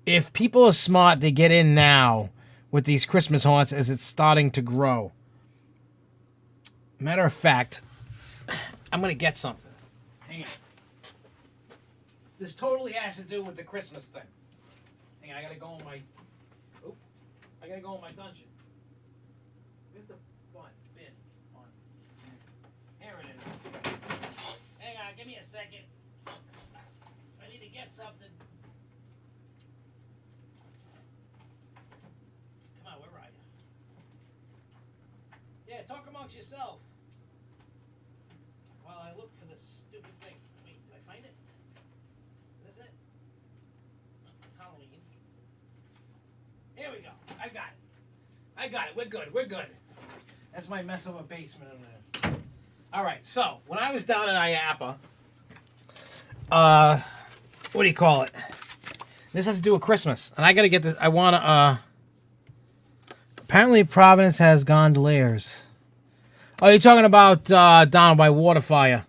if people are smart, they get in now with these Christmas haunts as it's starting to grow. Matter of fact, I'm going to get something. Hang on. This totally has to do with the Christmas thing. Hang on, I got to go in my... Oh, I got to go in my dungeon. Where's the bin? On. Here it is. Hang on, give me a second. I need to get something. Come on, where are you? Yeah, talk amongst yourself. While I look for this stupid thing. Wait, did I find it? Is this it? It's Halloween. Here we go. I got it. We're good. That's my mess of a basement in there. All right, so when I was down in IAPA, what do you call it? This has to do with Christmas, and I got to get this. I want to. Apparently, Providence has gondoliers. Oh, you're talking about down by Waterfire.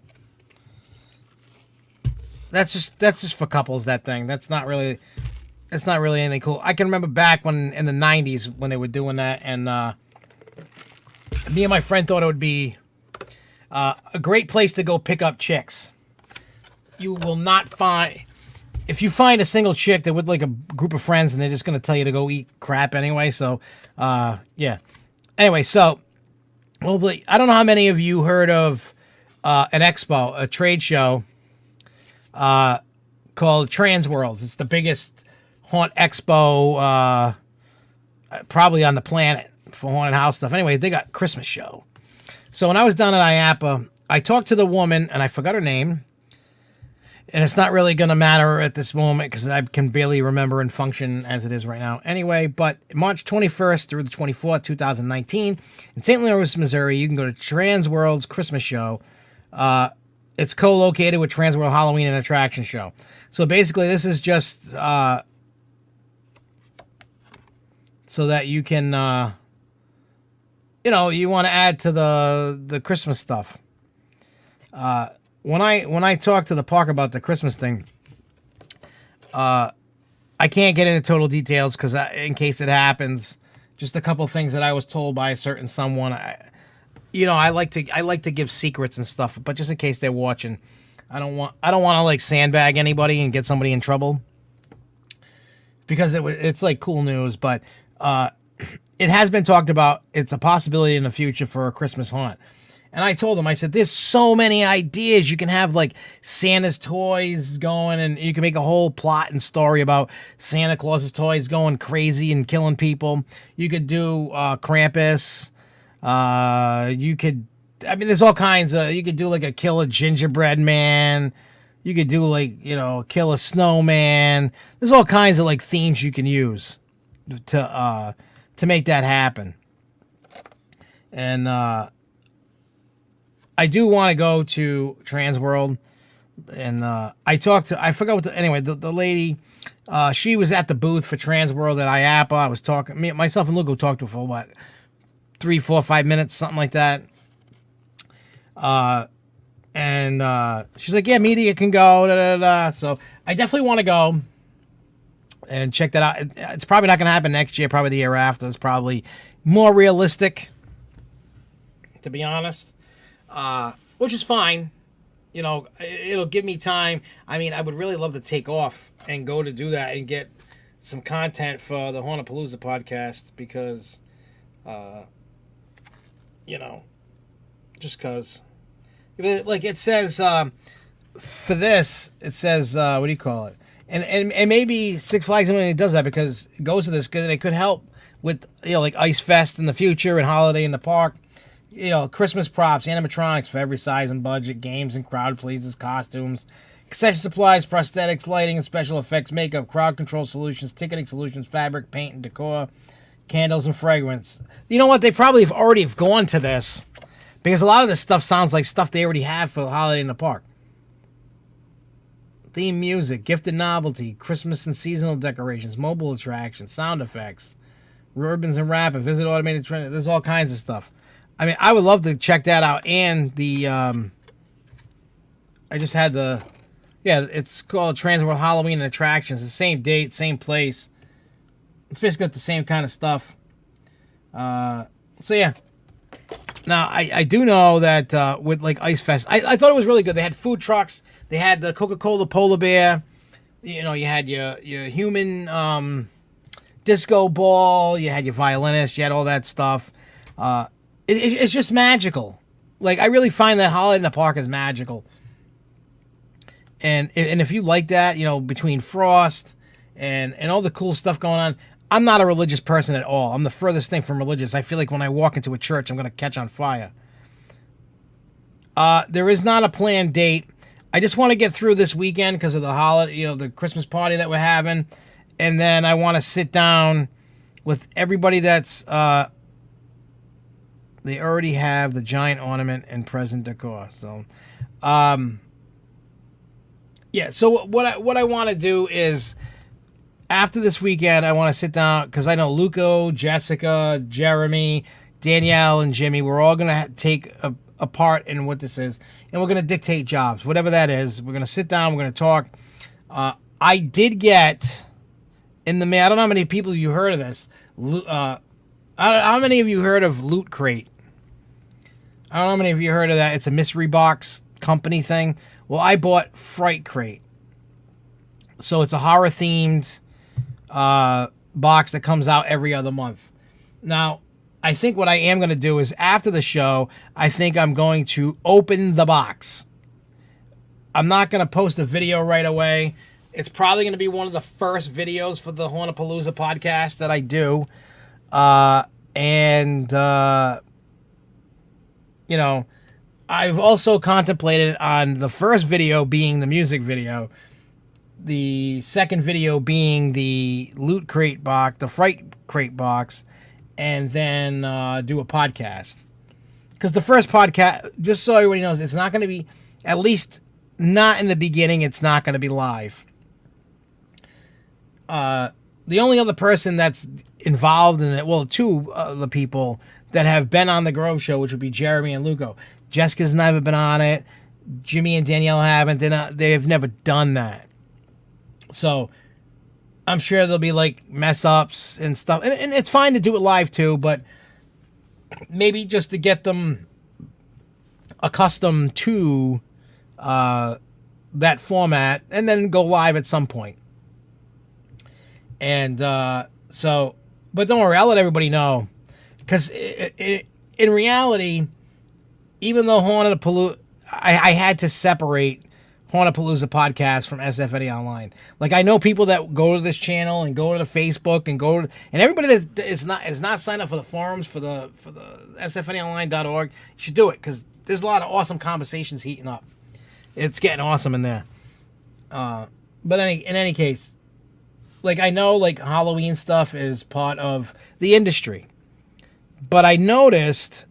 That's just for couples. That thing. That's not really anything cool. I can remember back when in the '90s when they were doing that, and me and my friend thought it would be a great place to go pick up chicks. You will not find, if you find a single chick that with like a group of friends and they're just going to tell you to go eat crap anyway. So, yeah. Anyway, so, well, I don't know how many of you heard of an expo, a trade show called Transworlds. It's the biggest haunt expo probably on the planet for haunted house stuff. Anyway, they got Christmas show. So when I was down at IAPA, I talked to the woman, and I forgot her name. And it's not really going to matter at this moment because I can barely remember and function as it is right now. Anyway, but March 21st through the 24th, 2019, in St. Louis, Missouri, you can go to Transworld's Christmas show. It's co-located with Transworld Halloween and Attraction Show. So basically, this is just so that you can, you want to add to the Christmas stuff. When I talk to the park about the Christmas thing, I can't get into total details because in case it happens, just a couple things that I was told by a certain someone. I like to give secrets and stuff, but just in case they're watching, I don't want to like sandbag anybody and get somebody in trouble because it's like cool news, but it has been talked about. It's a possibility in the future for a Christmas haunt. And I told him, I said, there's so many ideas. You can have like Santa's toys going, and you can make a whole plot and story about Santa Claus's toys going crazy and killing people. You could do Krampus. There's all kinds of, you could do like kill a gingerbread man. You could do like, kill a snowman. There's all kinds of like themes you can use to make that happen. And, I do want to go to Transworld, and I forgot the lady, she was at the booth for Transworld at IAPA. I was talking, myself and Lugo talked to her for what, 3, 4, 5 minutes, something like that. And she's like, yeah, media can go, da, da, da. So I definitely want to go and check that out. It's probably not going to happen next year, probably the year after. It's probably more realistic, to be honest. Which is fine. It'll give me time. I mean, I would really love to take off and go to do that and get some content for the Hauntapalooza podcast because, just because. Like it says, for this, it says, what do you call it? And maybe Six Flags does that because it goes to this because it could help with, like Ice Fest in the future and Holiday in the Park. Christmas props, animatronics for every size and budget, games and crowd pleasers, costumes, concession supplies, prosthetics, lighting and special effects, makeup, crowd control solutions, ticketing solutions, fabric, paint and decor, candles and fragrance. You know what? They probably have already gone to this because a lot of this stuff sounds like stuff they already have for the Holiday in the Park. Theme music, gifted novelty, Christmas and seasonal decorations, mobile attractions, sound effects, ribbons and wrap, and visit automated trend. There's all kinds of stuff. I mean, I would love to check that out. And the, I just had the Yeah, it's called Trans World Halloween and Attractions. The same date, same place. It's basically got the same kind of stuff. So yeah. Now I do know that with like Ice Fest, I thought it was really good. They had food trucks. They had the Coca-Cola polar bear. You know, you had your human disco ball. You had your violinist. You had all that stuff. It's just magical. Like, I really find that Holiday in the Park is magical. And if you like that, you know, between Frost and all the cool stuff going on, I'm not a religious person at all. I'm the furthest thing from religious. I feel like when I walk into a church, I'm going to catch on fire. There is not a planned date. I just want to get through this weekend because of the holiday, you know, the Christmas party that we're having. And then I want to sit down with everybody that's, they already have the giant ornament and present decor. So, yeah. So what I want to do is, after this weekend, I want to sit down because I know Luco, Jessica, Jeremy, Danielle, and Jimmy. We're all gonna take a part in what this is, and we're gonna dictate jobs, whatever that is. We're gonna sit down. We're gonna talk. I did get in the mail. I don't know how many people you heard of this. How many of you heard of Loot Crate? I don't know how many of you heard of that. It's a mystery box company thing. Well, I bought Fright Crate. So it's a horror themed box that comes out every other month. Now, I think what I am going to do is after the show, I think I'm going to open the box. I'm not going to post a video right away. It's probably going to be one of the first videos for the Hornapalooza podcast that I do. You know, I've also contemplated on the first video being the music video, the second video being the Loot Crate box, the Fright Crate box, and then do a podcast. Because the first podcast, just so everybody knows, it's not going to be, at least not in the beginning, it's not going to be live. The only other person that's involved in it, well, two of the people that have been on the Grove Show, which would be Jeremy and Luco. Jessica's never been on it. Jimmy and Danielle haven't. They've never done that. So I'm sure there'll be like mess ups and stuff. And it's fine to do it live too, but maybe just to get them accustomed to that format and then go live at some point. And so, but don't worry, I'll let everybody know. Because in reality, even though Hornapalooza, I had to separate Hornapalooza podcast from SFNEOnline. Like, I know people that go to this channel and go to the Facebook and and everybody that is not signed up for the forums for the SFNEOnline.org, you should do it because there's a lot of awesome conversations heating up. It's getting awesome in there. But in any case, like, I know like Halloween stuff is part of the industry. But I noticed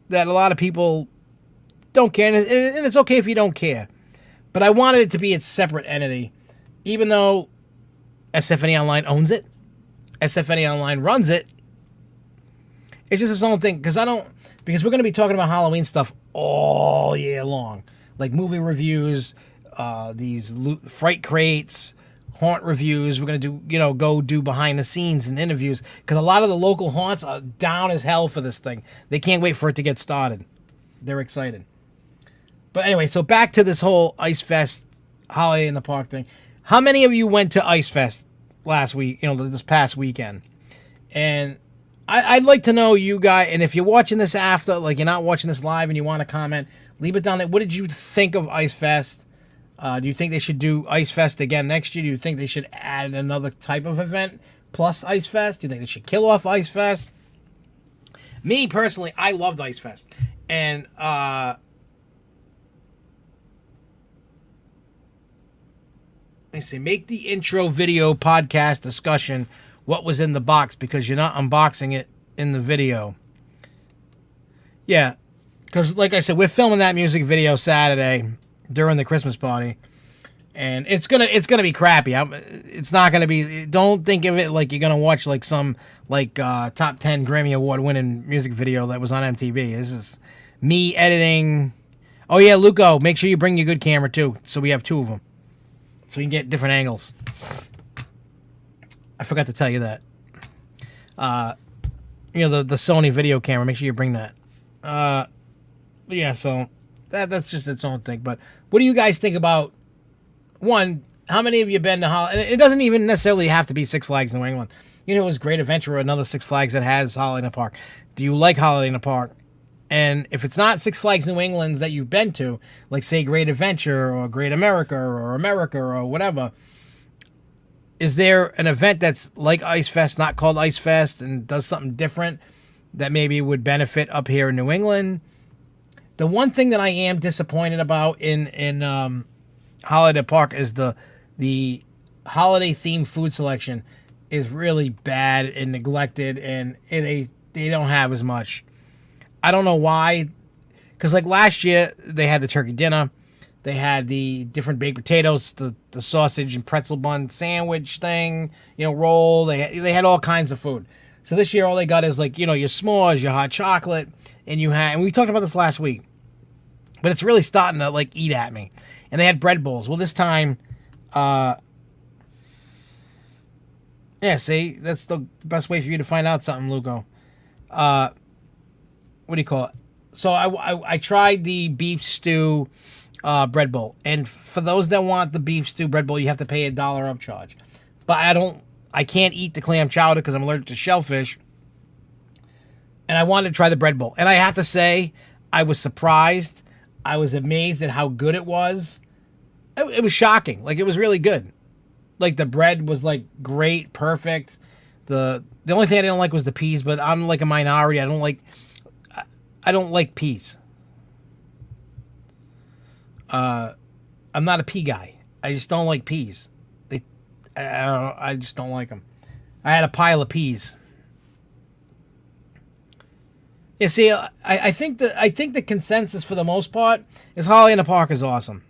that a lot of people don't care, and it's okay if you don't care. But I wanted it to be its separate entity, even though SFNEOnline owns it, SFNEOnline runs it. It's just its own thing, because we're going to be talking about Halloween stuff all year long, like movie reviews, these Fright Crates, haunt reviews. We're going to do, go do behind the scenes and interviews because a lot of the local haunts are down as hell for this thing. They can't wait for it to get started. They're excited. But anyway, so back to this whole Ice Fest Holiday in the Park thing. How many of you went to Ice Fest last week, this past weekend? And I'd like to know, you guys, and if you're watching this after, like you're not watching this live and you want to comment, leave it down there. What did you think of Ice Fest? Do you think they should do Ice Fest again next year? Do you think they should add another type of event plus Ice Fest? Do you think they should kill off Ice Fest? Me, personally, I loved Ice Fest. And, let me see, make the intro video podcast discussion what was in the box because you're not unboxing it in the video. Yeah, because like I said, we're filming that music video Saturday during the Christmas party, and it's gonna be crappy. It's not gonna be. Don't think of it like you're gonna watch like some top 10 Grammy Award winning music video that was on MTV. This is me editing. Oh yeah, Luco, make sure you bring your good camera too, so we have two of them. so we can get different angles. I forgot to tell you that. The Sony video camera. Make sure you bring that. Yeah, so that's just its own thing. But what do you guys think about, one, how many of you been to Holiday? It doesn't even necessarily have to be Six Flags New England. It was Great Adventure or another Six Flags that has Holiday in the Park. Do you like Holiday in the Park? And if it's not Six Flags New England that you've been to, like say Great Adventure or Great America or whatever, is there an event that's like Ice Fest, not called Ice Fest, and does something different that maybe would benefit up here in New England? The one thing that I am disappointed about in Holiday Park is the holiday themed food selection is really bad and neglected, and they don't have as much. I don't know why, because like last year they had the turkey dinner, they had the different baked potatoes, the sausage and pretzel bun sandwich thing, roll. They had all kinds of food. So this year all they got is like your s'mores, your hot chocolate, and we talked about this last week, but it's really starting to like eat at me. And they had bread bowls. Well, this time, see, that's the best way for you to find out something, Luco. What do you call it? So I tried the beef stew bread bowl, and for those that want the beef stew bread bowl, you have to pay $1 upcharge. But I can't eat the clam chowder because I'm allergic to shellfish, and I wanted to try the bread bowl. And I have to say, I was surprised. I was amazed at how good it was. It was shocking. Like, it was really good. Like, the bread was like great, perfect. The only thing I didn't like was the peas, but I'm like a minority. I don't like peas. I'm not a pea guy. I just don't like peas. I just don't like them. I had a pile of peas. You see, I think the consensus for the most part is Holiday in the Park is awesome.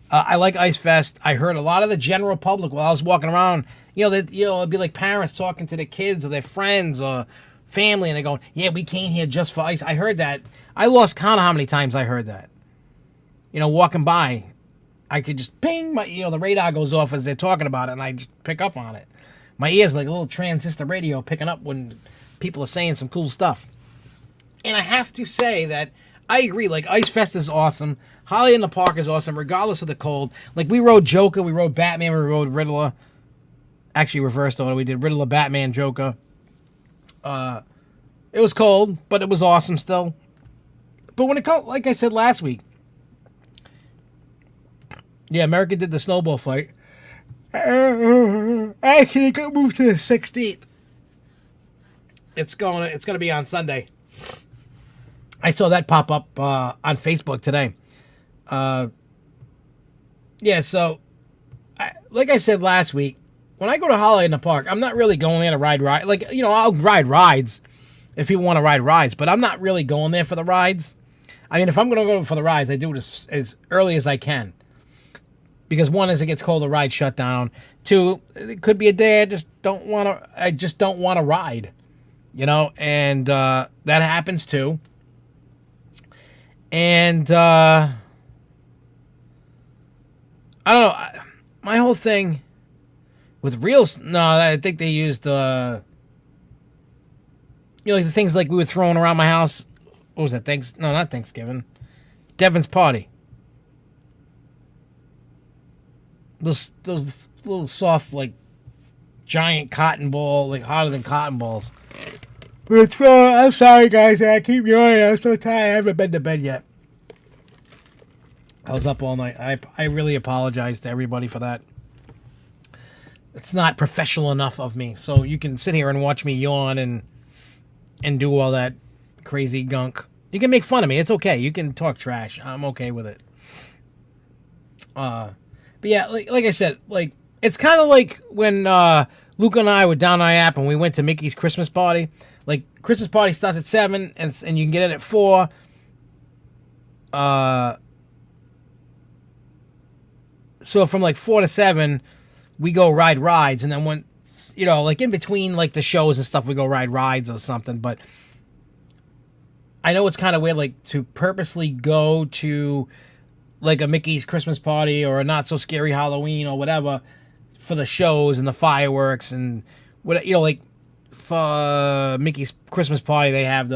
I like Ice Fest. I heard a lot of the general public while I was walking around. It'd be like parents talking to their kids or their friends or family, and they're going, "Yeah, we came here just for ice." I heard that. I lost count of how many times I heard that. Walking by, I could just ping the radar goes off as they're talking about it, and I just pick up on it. My ears like a little transistor radio picking up when people are saying some cool stuff. And I have to say that I agree. Like, Ice Fest is awesome. Holiday in the Park is awesome, regardless of the cold. Like, we rode Joker, we rode Batman, we rode Riddler. Actually, reversed order. We did Riddler, Batman, Joker. It was cold, but it was awesome still. But when it comes, like I said last week, yeah, America did the snowball fight. Actually, it got moved to the 16th. It's gonna be on Sunday. I saw that pop up on Facebook today. Yeah, so like I said last week, when I go to Holiday in the Park, I'm not really going there to ride. Like, I'll ride rides if people want to ride rides, but I'm not really going there for the rides. I mean, if I'm going to go for the rides, I do it as early as I can. Because one, as it gets cold, the ride's shut down. Two, it could be a day I just don't want to ride. And that happens too. And I don't know. My whole thing with I think they used like the things like we were throwing around my house. What was that? No, not Thanksgiving. Devin's party. Those little soft, like, giant cotton ball, like hotter than cotton balls. I'm sorry, guys. I keep yawning. I'm so tired. I haven't been to bed yet. I was up all night. I really apologize to everybody for that. It's not professional enough of me. So you can sit here and watch me yawn and do all that crazy gunk. You can make fun of me. It's okay. You can talk trash. I'm okay with it. But yeah, like I said, like, it's kind of like when Luca and I were down on app and we went to Mickey's Christmas party. Like, Christmas party starts at 7 and you can get it at 4. So from like 4 to 7, we go ride rides, and then when, like in between like the shows and stuff, we go ride rides or something. But I know it's kind of weird, like, to purposely go to like a Mickey's Christmas Party or a Not So Scary Halloween or whatever for the shows and the fireworks and what, like for Mickey's Christmas Party, they have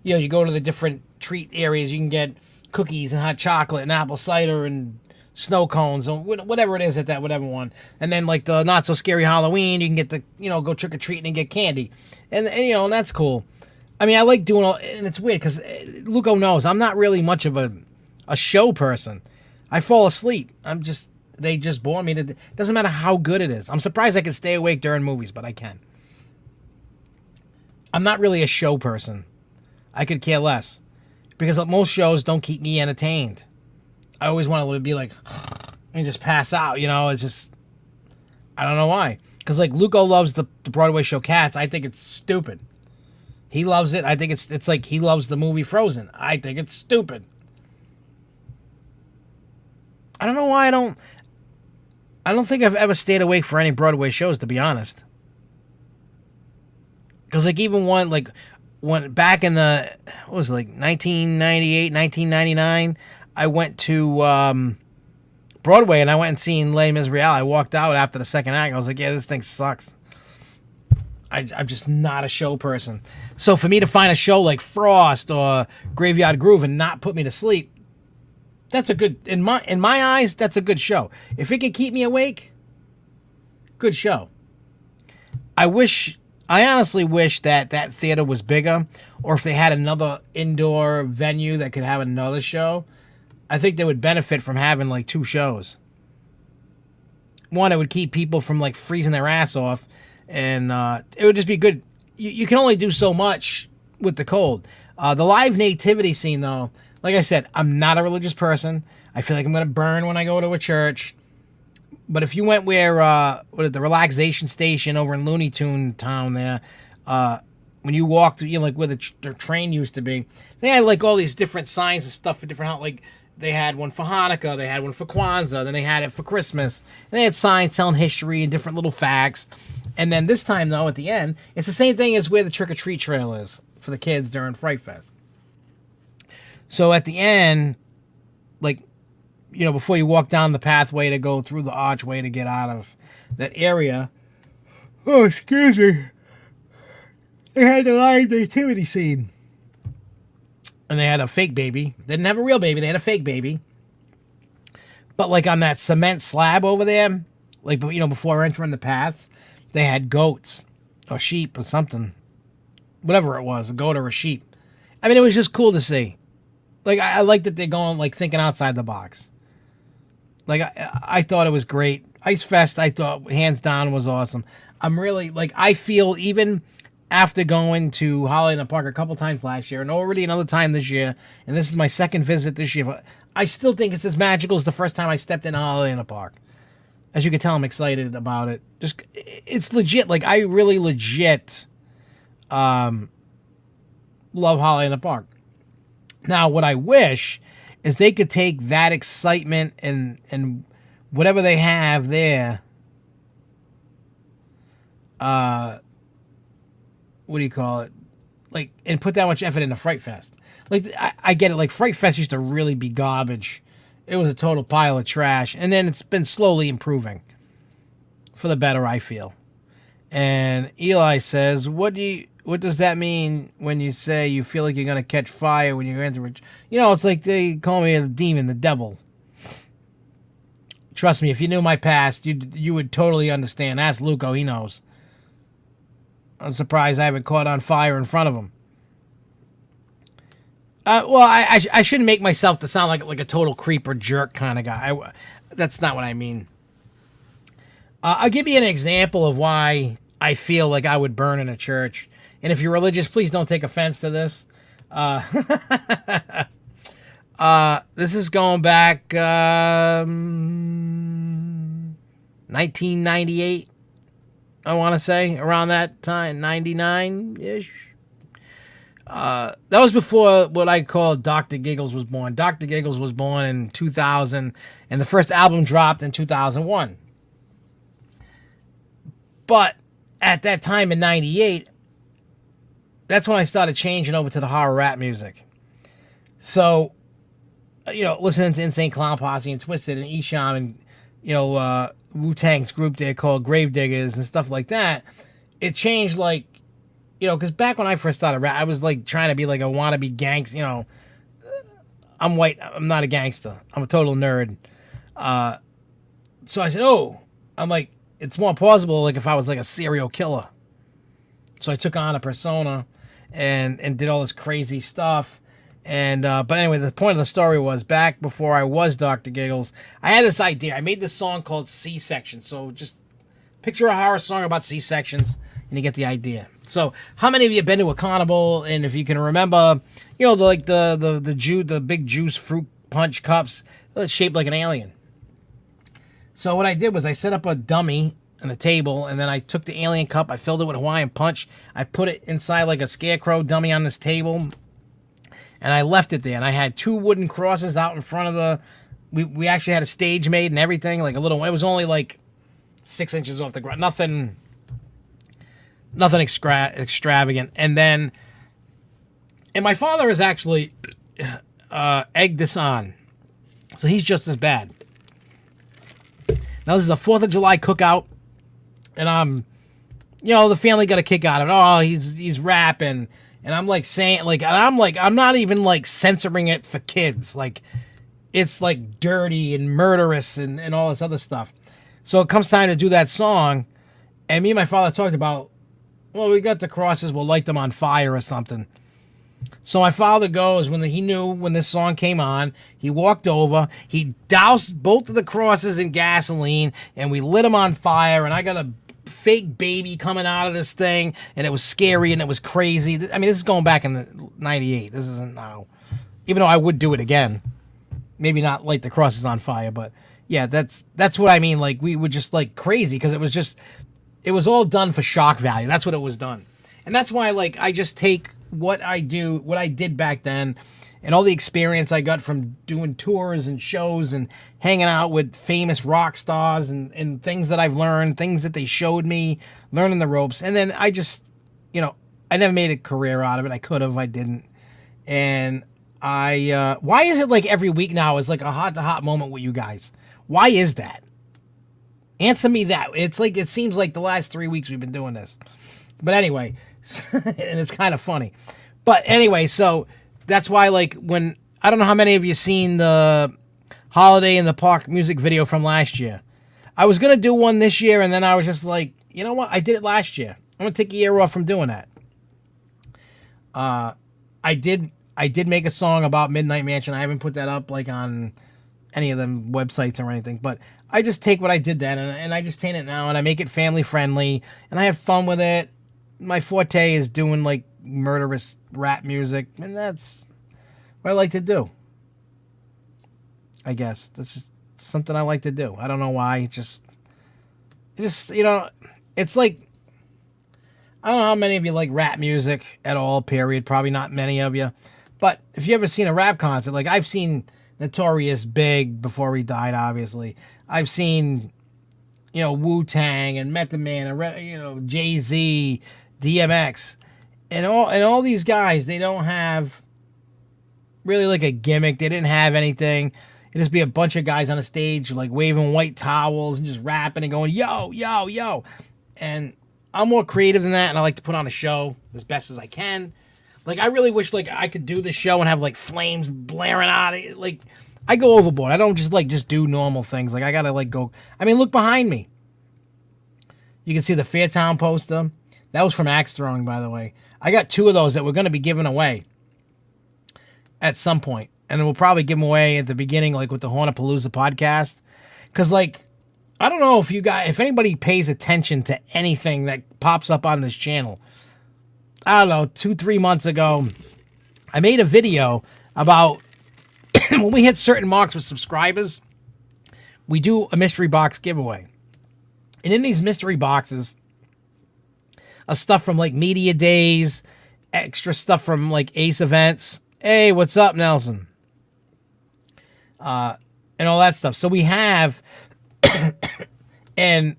you go to the different treat areas. You can get cookies and hot chocolate and apple cider and snow cones or whatever it is at that whatever one. And then like the Not So Scary Halloween, you can get go trick or treating and get candy, and and that's cool. I mean, I like doing all, and it's weird because Luco knows I'm not really much of a show person. I fall asleep. They just bore me to. Doesn't matter how good it is. I'm surprised I can stay awake during movies, but I can. I'm not really a show person. I could care less because most shows don't keep me entertained. I always want to be like and just pass out. It's just I don't know why. Because like Luco loves the Broadway show Cats. I think it's stupid. He loves it. I think it's like he loves the movie Frozen. I think it's stupid. I don't know why I don't think I've ever stayed awake for any Broadway shows, to be honest. Because like even when back in the, what was it, like 1998, 1999, I went to Broadway and I went and seen Les Miserables. I walked out after the second act. I was like, yeah, this thing sucks. I'm just not a show person. So for me to find a show like Frost or Graveyard Groove and not put me to sleep, that's a good, in my eyes, that's a good show. If it can keep me awake, good show. I honestly wish that theater was bigger, or if they had another indoor venue that could have another show. I think they would benefit from having like two shows. One, it would keep people from like freezing their ass off, and it would just be good. You can only do so much with the cold. The live nativity scene, though, like I said, I'm not a religious person. I feel like I'm going to burn when I go to a church. But if you went where, the relaxation station over in Looney Tune Town there, when you walked, like where the train used to be, they had like all these different signs and stuff for different, like they had one for Hanukkah, they had one for Kwanzaa, then they had it for Christmas. And they had signs telling history and different little facts. And then this time, though, at the end, it's the same thing as where the trick-or-treat trail is for the kids during Fright Fest. So at the end, like, before you walk down the pathway to go through the archway to get out of that area, oh, excuse me, they had the live nativity scene. And they had a fake baby. They didn't have a real baby. They had a fake baby. But, like, on that cement slab over there, like, before entering the paths, they had goats or sheep or something. Whatever it was, a goat or a sheep. I mean, it was just cool to see. Like, I like that they're going, like, thinking outside the box. Like, I thought it was great. Ice Fest, I thought, hands down, was awesome. I'm really, like, I feel even after going to Holiday in the Park a couple times last year and already another time this year, and this is my second visit this year, I still think it's as magical as the first time I stepped in Holiday in the Park. As you can tell, I'm excited about it. Just, it's legit. Like, I really legit love Holiday in the Park. Now, what I wish is they could take that excitement and whatever they have there, what do you call it? Like, and put that much effort into Fright Fest. Like, I get it. Like, Fright Fest used to really be garbage. It was a total pile of trash. And then it's been slowly improving. For the better, I feel. And Eli says, what does that mean when you say you feel like you're going to catch fire when you enter it? It's like they call me a demon, the devil. Trust me, if you knew my past, you would totally understand. Ask Luco, he knows. I'm surprised I haven't caught on fire in front of him. Well, I shouldn't make myself to sound like a total creep or jerk kind of guy. That's not what I mean. I'll give you an example of why I feel like I would burn in a church. And if you're religious, please don't take offense to this. This is going back 1998, I want to say, around that time, 99-ish. That was before what I call Dr. Giggles was born. Dr. Giggles was born in 2000, and the first album dropped in 2001. But at that time in 98, that's when I started changing over to the horror rap music. So listening to Insane Clown Posse and Twisted and Esham and, Wu-Tang's group there called Gravediggers and stuff like that, it changed, like, because back when I first started rap, I was, like, trying to be, like, a wannabe gangster, I'm white. I'm not a gangster. I'm a total nerd. So I said, I'm like, it's more plausible, like, if I was, like, a serial killer. So I took on a persona and did all this crazy stuff. And but anyway, the point of the story was, back before I was Dr. Giggles, I had this idea. I made this song called C-Section. So just picture a horror song about C-sections, and you get the idea. So how many of you have been to a carnival? And if you can remember, the big juice fruit punch cups shaped like an alien. So what I did was I set up a dummy on a table, and then I took the alien cup, I filled it with Hawaiian punch, I put it inside like a scarecrow dummy on this table, and I left it there. And I had 2 wooden crosses out in front of the... We actually had a stage made and everything, like a little... It was only like 6 inches off the ground. Nothing extravagant. And then... And my father has actually egged this on. So he's just as bad. Now this is a 4th of July cookout. And the family got a kick out of it. Oh, he's rapping. And I'm like saying, like, I'm not even like censoring it for kids. Like, it's like dirty and murderous and all this other stuff. So it comes time to do that song. And me and my father talked about, well, we got the crosses, we'll light them on fire or something. So my father goes, he knew when this song came on, he walked over, he doused both of the crosses in gasoline, and we lit them on fire, and I got a fake baby coming out of this thing, and it was scary and it was crazy. I mean, this is going back in the 98. This isn't now. Even though I would do it again. Maybe not light the crosses on fire, but yeah, that's what I mean. Like, we were just like crazy because it was all done for shock value. That's what it was done. And that's why, like, I just take what I did back then, and all the experience I got from doing tours and shows and hanging out with famous rock stars and things that I've learned, things that they showed me, learning the ropes. And then I just, I never made a career out of it. I could have, I didn't. And why is it like every week now is like a hot moment with you guys? Why is that? Answer me that. It's like, it seems like the last 3 weeks we've been doing this. But anyway, and it's kind of funny. But anyway, so that's why, like, when, I don't know how many of you seen the Holiday in the Park music video from last year. I was going to do one this year, and then I was just like, you know what? I did it last year. I'm going to take a year off from doing that. I did make a song about Midnight Mansion. I haven't put that up, like, on any of them websites or anything, but I just take what I did then, and I just take it now, and I make it family friendly, and I have fun with it. My forte is doing, like, murderous rap music, and that's what I like to do. I guess that's just something I like to do. I don't know why. It's just it's like, I don't know how many of you like rap music at all, period. Probably not many of you. But if you ever seen a rap concert, like, I've seen Notorious Big before he died, obviously. I've seen, Wu-Tang and Method Man and, Jay-Z, DMX, and all these guys. They don't have really like a gimmick. They didn't have anything. It'd just be a bunch of guys on a stage, like, waving white towels and just rapping and going, yo, yo, yo. And I'm more creative than that, and I like to put on a show as best as I can. Like, I really wish, like, I could do this show and have, like, flames blaring out. Like, I go overboard. I don't just do normal things. Like, I gotta, like, go. I mean, look behind me. You can see the Fairtown poster. That was from Axe Throwing, by the way. I got 2 of those that we're going to be giving away at some point. And we'll probably give them away at the beginning, like with the Hornapalooza podcast. Because, like, I don't know if anybody pays attention to anything that pops up on this channel. I don't know, 2-3 months ago, I made a video about when we hit certain marks with subscribers, we do a mystery box giveaway. And in these mystery boxes, stuff from, like, Media Days, extra stuff from, like, Ace Events. Hey, what's up, Nelson? And all that stuff. So we have, and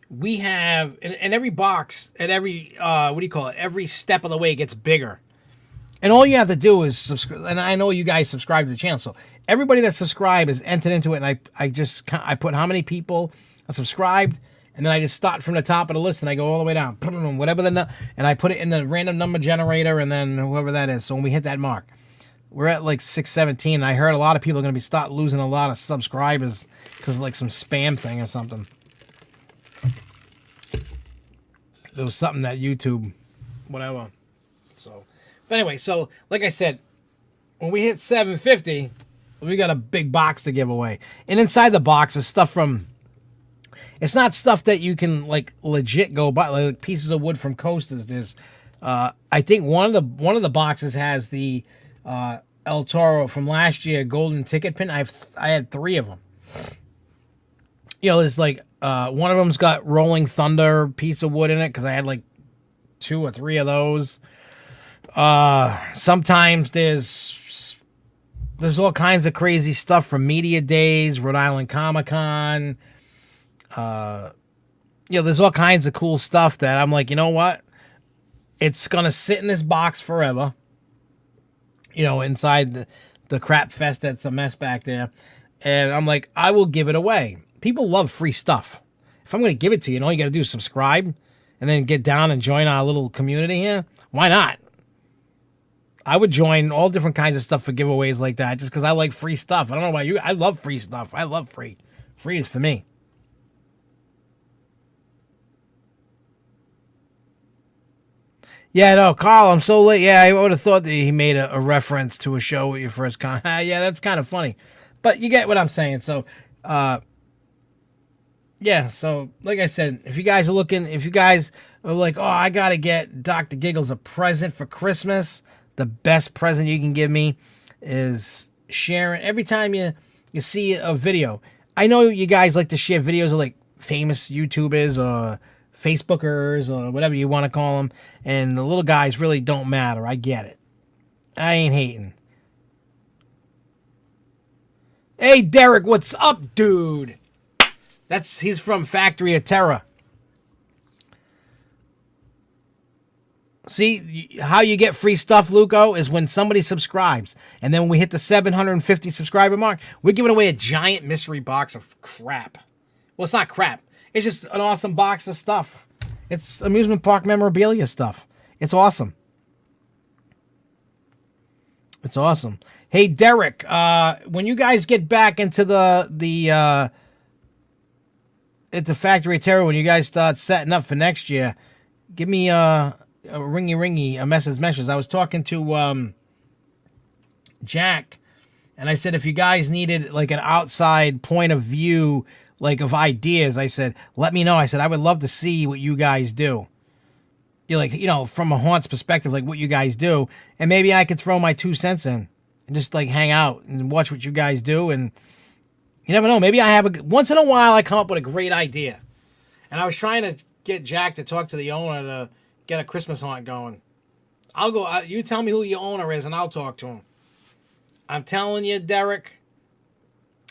we have, and every box, and every, every step of the way it gets bigger. And all you have to do is subscribe. And I know you guys subscribe to the channel, so everybody that subscribed is entered into it. And I put how many people are subscribed, and then I just start from the top of the list and I go all the way down, whatever and I put it in the random number generator, and then whoever that is. So when we hit that mark, we're at like 617. I heard a lot of people are going to start losing a lot of subscribers because of like some spam thing or something. There was something that YouTube, whatever. So, but anyway, so like I said, when we hit 750, we got a big box to give away. And inside the box is stuff from, it's not stuff that you can like legit go buy, like pieces of wood from coasters. There's, I think one of the boxes has the El Toro from last year golden ticket pin. I had 3 of them. You know, there's like one of them's got Rolling Thunder piece of wood in it because I had like 2 or 3 of those. Sometimes there's all kinds of crazy stuff from Media Days, Rhode Island Comic Con. You know, there's all kinds of cool stuff that I'm like, you know what? It's gonna sit in this box forever. You know, inside the crap fest that's a mess back there. And I'm like, I will give it away. People love free stuff. If I'm going to give it to you, and all you got to do is subscribe and then get down and join our little community here, why not? I would join all different kinds of stuff for giveaways like that just because I like free stuff. I don't know about you. I love free stuff. I love free. Free is for me. Yeah, no, Carl, I'm so late. Yeah, I would have thought that he made a reference to a show with your first con. Yeah, that's kind of funny. But you get what I'm saying. So, yeah, so like I said, if you guys are looking, if you guys are like, oh, I got to get Dr. Giggles a present for Christmas, the best present you can give me is sharing. Every time you see a video, I know you guys like to share videos of like famous YouTubers or Facebookers or whatever you want to call them, and the little guys really don't matter. I get it. I ain't hating. Hey, Derek, what's up, dude? He's from Factory of Terror. See, how you get free stuff, Luco, is when somebody subscribes. And then when we hit the 750 subscriber mark, we're giving away a giant mystery box of crap. Well, it's not crap. It's just an awesome box of stuff. It's amusement park memorabilia stuff. It's awesome. It's awesome. Hey, Derek, when you guys get back into at the Factory of Terror, when you guys start setting up for next year, give me a ringy, a message. I was talking to Jack, and I said if you guys needed like an outside point of view, like of ideas, I said, let me know. I said, I would love to see what you guys do. You're like, you know, from a haunt's perspective, like what you guys do. And maybe I could throw my 2 cents in and just like hang out and watch what you guys do. And you never know. Maybe I have once in a while I come up with a great idea. And I was trying to get Jack to talk to the owner to get a Christmas haunt going. I'll go, you tell me who your owner is and I'll talk to him. I'm telling you, Derek.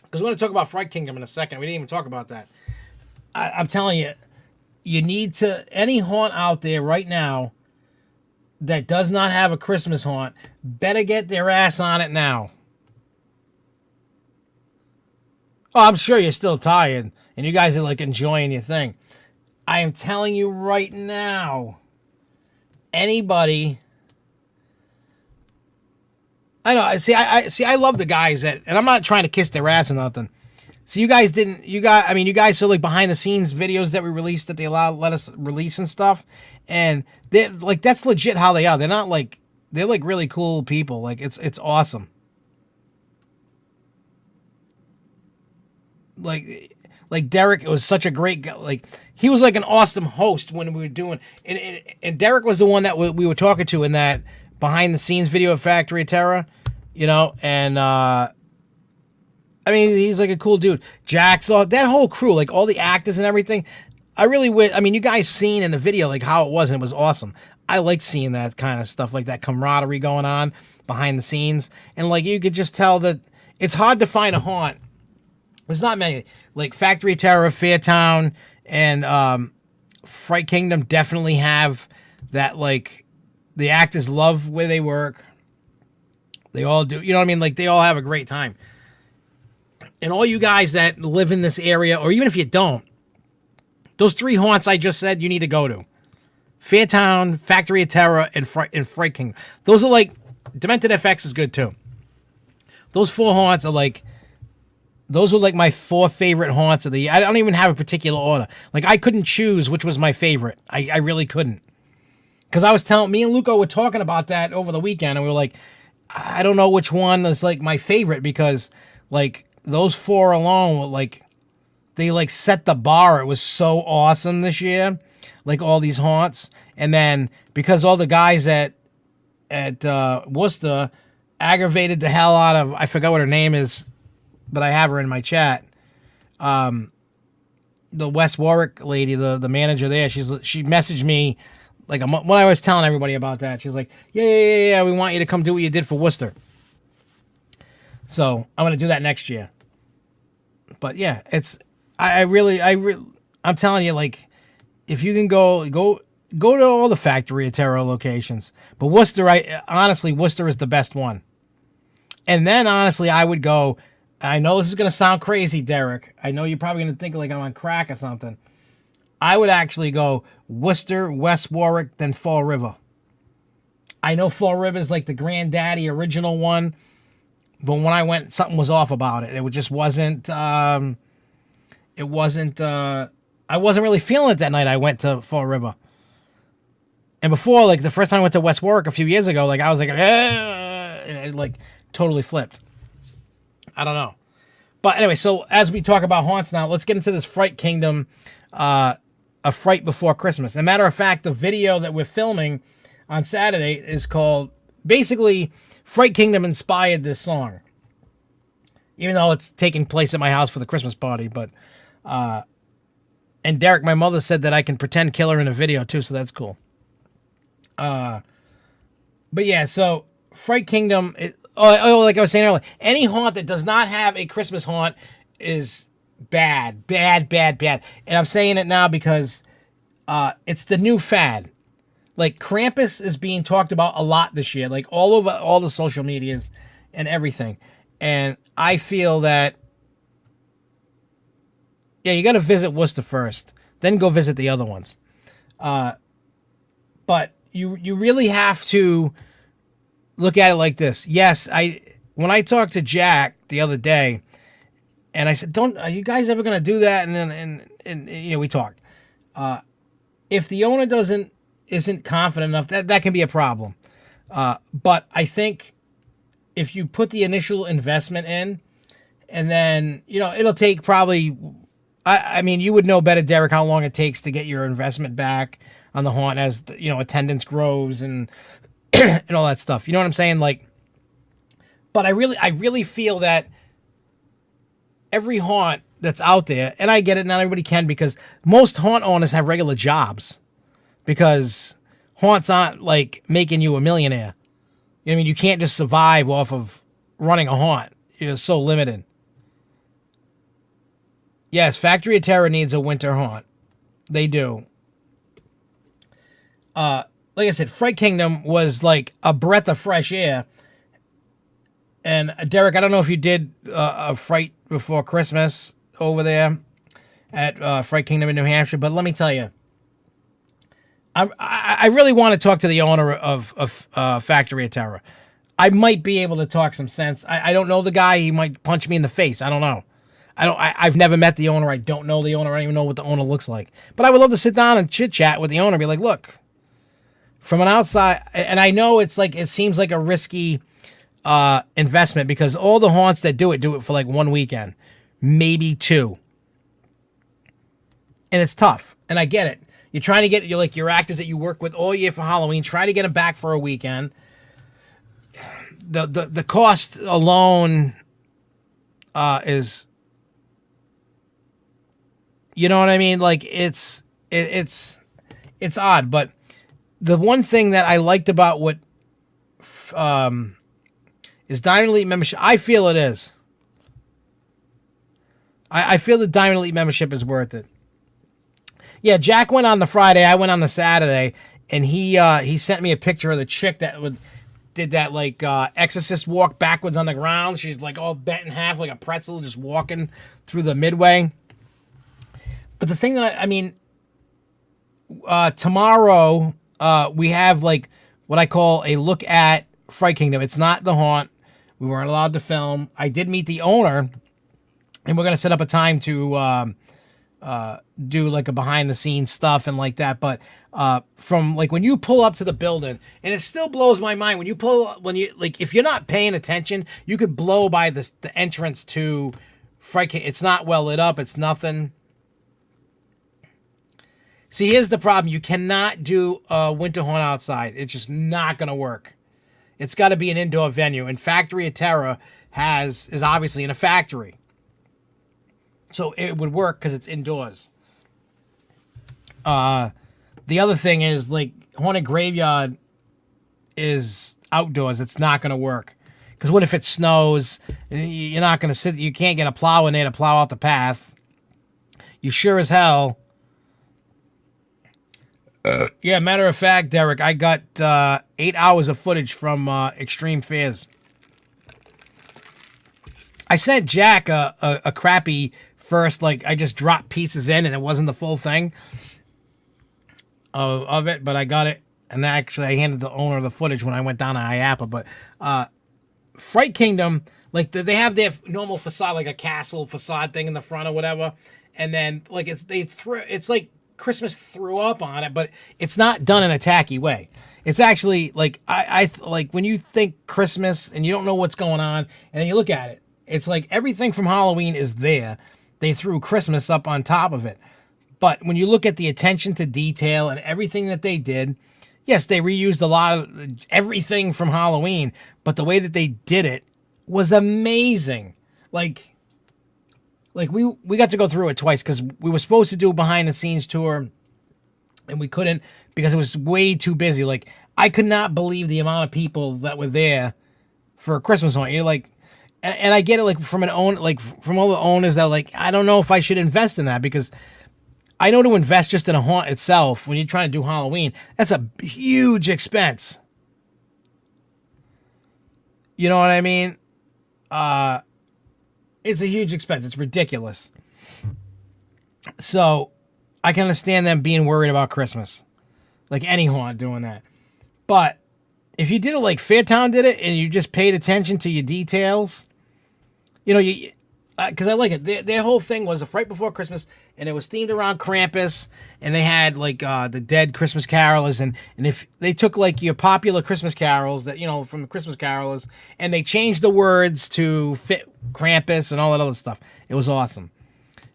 Because we're going to talk about Fright Kingdom in a second. We didn't even talk about that. I'm telling you, you need to, any haunt out there right now that does not have a Christmas haunt, better get their ass on it now. Oh, I'm sure you're still tired and you guys are like enjoying your thing. I am telling you right now, anybody... I know. I love the guys that, and I'm not trying to kiss their ass or nothing. So you guys saw like behind the scenes videos that we released that they let us release and stuff. And they're like, that's legit how they are. They're not like, they're like really cool people. Like it's awesome. Like Derek, it was such a great guy. Like he was like an awesome host when we were doing, and Derek was the one that we were talking to in that behind the scenes video of Factory of Terror, you know, and I mean, he's like a cool dude. Jack's all that whole crew, like all the actors and everything. I mean, you guys seen in the video like how it was, and it was awesome. I like seeing that kind of stuff, like that camaraderie going on behind the scenes, and like you could just tell that it's hard to find a haunt. There's not many. Like Factory of Terror, Fairtown, and Fright Kingdom definitely have that, like, the actors love where they work. They all do. You know what I mean? Like, they all have a great time. And all you guys that live in this area, or even if you don't, those 3 haunts I just said, you need to go to. Fairtown, Factory of Terror, and Fright Kingdom. Those are like, Demented FX is good too. Those 4 haunts are like, those were like my 4 favorite haunts of the year. I don't even have a particular order. Like, I couldn't choose which was my favorite. I really couldn't. Because me and Luco were talking about that over the weekend, and we were like, I don't know which one is like my favorite, because like those 4 alone were like, they like set the bar. It was so awesome this year, like all these haunts. And then because all the guys at Worcester aggravated the hell out of, I forgot what her name is, but I have her in my chat. The West Warwick lady, the manager there, she messaged me like when I was telling everybody about that. She's like, yeah, we want you to come do what you did for Worcester. So I'm gonna do that next year. But yeah, I'm telling you, like, if you can go to all the Factory of Terror locations. But Worcester, honestly, Worcester is the best one. And then honestly, I would go. I know this is gonna sound crazy, Derek. I know you're probably gonna think like I'm on crack or something. I would actually go Worcester, West Warwick, then Fall River. I know Fall River is like the granddaddy original one, but when I went, something was off about it. It just wasn't. I wasn't really feeling it that night. I went to Fall River, and before, like the first time I went to West Warwick a few years ago, like I was like, and it like totally flipped. I don't know. But anyway, so as we talk about haunts now, let's get into this Fright Kingdom, A Fright Before Christmas. As a matter of fact, the video that we're filming on Saturday is called, basically, Fright Kingdom inspired this song. Even though it's taking place at my house for the Christmas party. But, and Derek, my mother said that I can pretend killer in a video too, so that's cool. But yeah, so Fright Kingdom, like I was saying earlier, any haunt that does not have a Christmas haunt is bad. And I'm saying it now because it's the new fad. Like, Krampus is being talked about a lot this year, like all over all the social medias and everything. And I feel that, yeah, you got to visit Worcester first, then go visit the other ones. But you really have to look at it like this. Yes, when I talked to Jack the other day, and I said, are you guys ever going to do that? And then you know, we talked. If the owner isn't confident enough, that can be a problem. But I think if you put the initial investment in, and then, you know, it'll take probably, I mean, you would know better, Derek, how long it takes to get your investment back on the haunt as, you know, attendance grows and and all that stuff. You know what I'm saying? Like, but I really feel that every haunt that's out there, and I get it, not everybody can, because most haunt owners have regular jobs, because haunts aren't like making you a millionaire. You know what I mean? You can't just survive off of running a haunt. You're so limited. Yes, Factory of Terror needs a winter haunt. They do. Like I said, Fright Kingdom was like a breath of fresh air. And Derek, I don't know if you did a Fright Before Christmas over there at Fright Kingdom in New Hampshire, but let me tell you, I really want to talk to the owner of Factory of Terror. I might be able to talk some sense. I don't know the guy. He might punch me in the face. I don't know. I've never met the owner. I don't know the owner. I don't even know what the owner looks like. But I would love to sit down and chit chat with the owner and be like, look, from an outside, and I know it's like, it seems like a risky investment, because all the haunts that do it for like one weekend, maybe 2. And it's tough. And I get it. You're trying to get your actors that you work with all year for Halloween, try to get them back for a weekend. The cost alone is, you know what I mean? Like, it's odd, but the one thing that I liked about what is Diamond Elite membership, I feel it is. I feel the Diamond Elite membership is worth it. Yeah, Jack went on the Friday, I went on the Saturday, and he sent me a picture of the chick that would did that like exorcist walk backwards on the ground. She's like all bent in half like a pretzel, just walking through the midway. But the thing that I mean, tomorrow we have like what I call a look at Fright Kingdom. It's not the haunt. We weren't allowed to film. I did meet the owner, and we're gonna set up a time to do like a behind the scenes stuff and like that. But from like when you pull up to the building, and it still blows my mind when you like, if you're not paying attention, you could blow by the entrance to Fright Kingdom. It's not well lit up. It's nothing. See, here's the problem. You cannot do a winter haunt outside. It's just not going to work. It's got to be an indoor venue. And Factory of Terror is obviously in a factory. So it would work because it's indoors. The other thing is, like, Haunted Graveyard is outdoors. It's not going to work. Because what if it snows? You're not going to sit. You can't get a plow in there to plow out the path. You sure as hell. Yeah, matter of fact, Derek, I got 8 hours of footage from Extreme Fears. I sent Jack a crappy first, like, I just dropped pieces in and it wasn't the full thing of it, but I got it. And actually, I handed the owner the footage when I went down to IAPA. But Fright Kingdom, like, they have their normal facade, like a castle facade thing in the front or whatever. And then, like, it's like Christmas threw up on it, but it's not done in a tacky way. It's actually like I like when you think Christmas and you don't know what's going on, and then you look at it. It's like everything from Halloween is there. They threw Christmas up on top of it. But when you look at the attention to detail and everything that they did, yes, they reused a lot of everything from Halloween, but the way that they did it was amazing. Like we got to go through it twice because we were supposed to do a behind the scenes tour and we couldn't because it was way too busy. Like, I could not believe the amount of people that were there for a Christmas haunt. You're like, and I get it, like, from from all the owners that, like, I don't know if I should invest in that, because I know to invest just in a haunt itself when you're trying to do Halloween, that's a huge expense. You know what I mean? It's a huge expense. It's ridiculous. So I can understand them being worried about Christmas. Like any haunt doing that. But if you did it like Fairtown did it and you just paid attention to your details, you know, because I like it. Their whole thing was a Fright Before Christmas, and it was themed around Krampus, and they had like the dead Christmas carolers, and if they took like your popular Christmas carols that, you know, from the Christmas carolers, and they changed the words to fit Krampus and all that other stuff. It was awesome.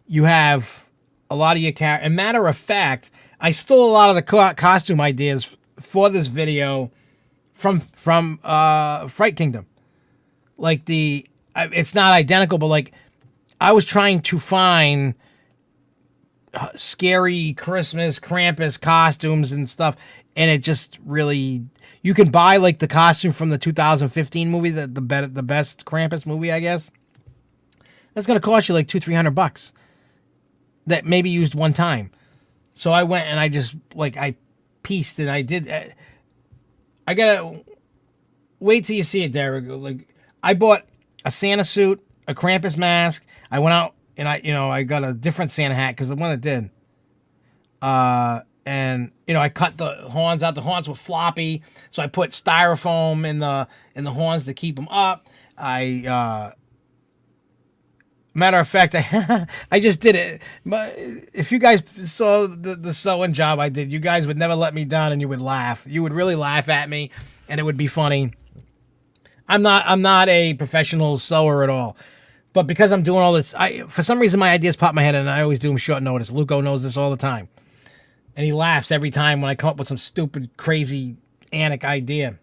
You have a lot of your and matter of fact, I stole a lot of the costume ideas for this video from Fright Kingdom. Like it's not identical, but like I was trying to find scary Christmas Krampus costumes and stuff, and it just really, you can buy like the costume from the 2015 movie, the best Krampus movie, I guess. That's gonna cost you like $200-300 that maybe used one time. So I went and I just I pieced and I did. I gotta wait till you see it, Derek. Like, I bought a Santa suit, a Krampus mask. I went out and I got a different Santa hat because the one that did. And I cut the horns out. The horns were floppy, so I put styrofoam in the horns to keep them up. Matter of fact, I just did it. But if you guys saw the sewing job I did, you guys would never let me down, and you would laugh. You would really laugh at me, and it would be funny. I'm not a professional sewer at all, but because I'm doing all this, for some reason my ideas pop in my head, and I always do them short notice. Luco knows this all the time, and he laughs every time when I come up with some stupid, crazy, anic idea.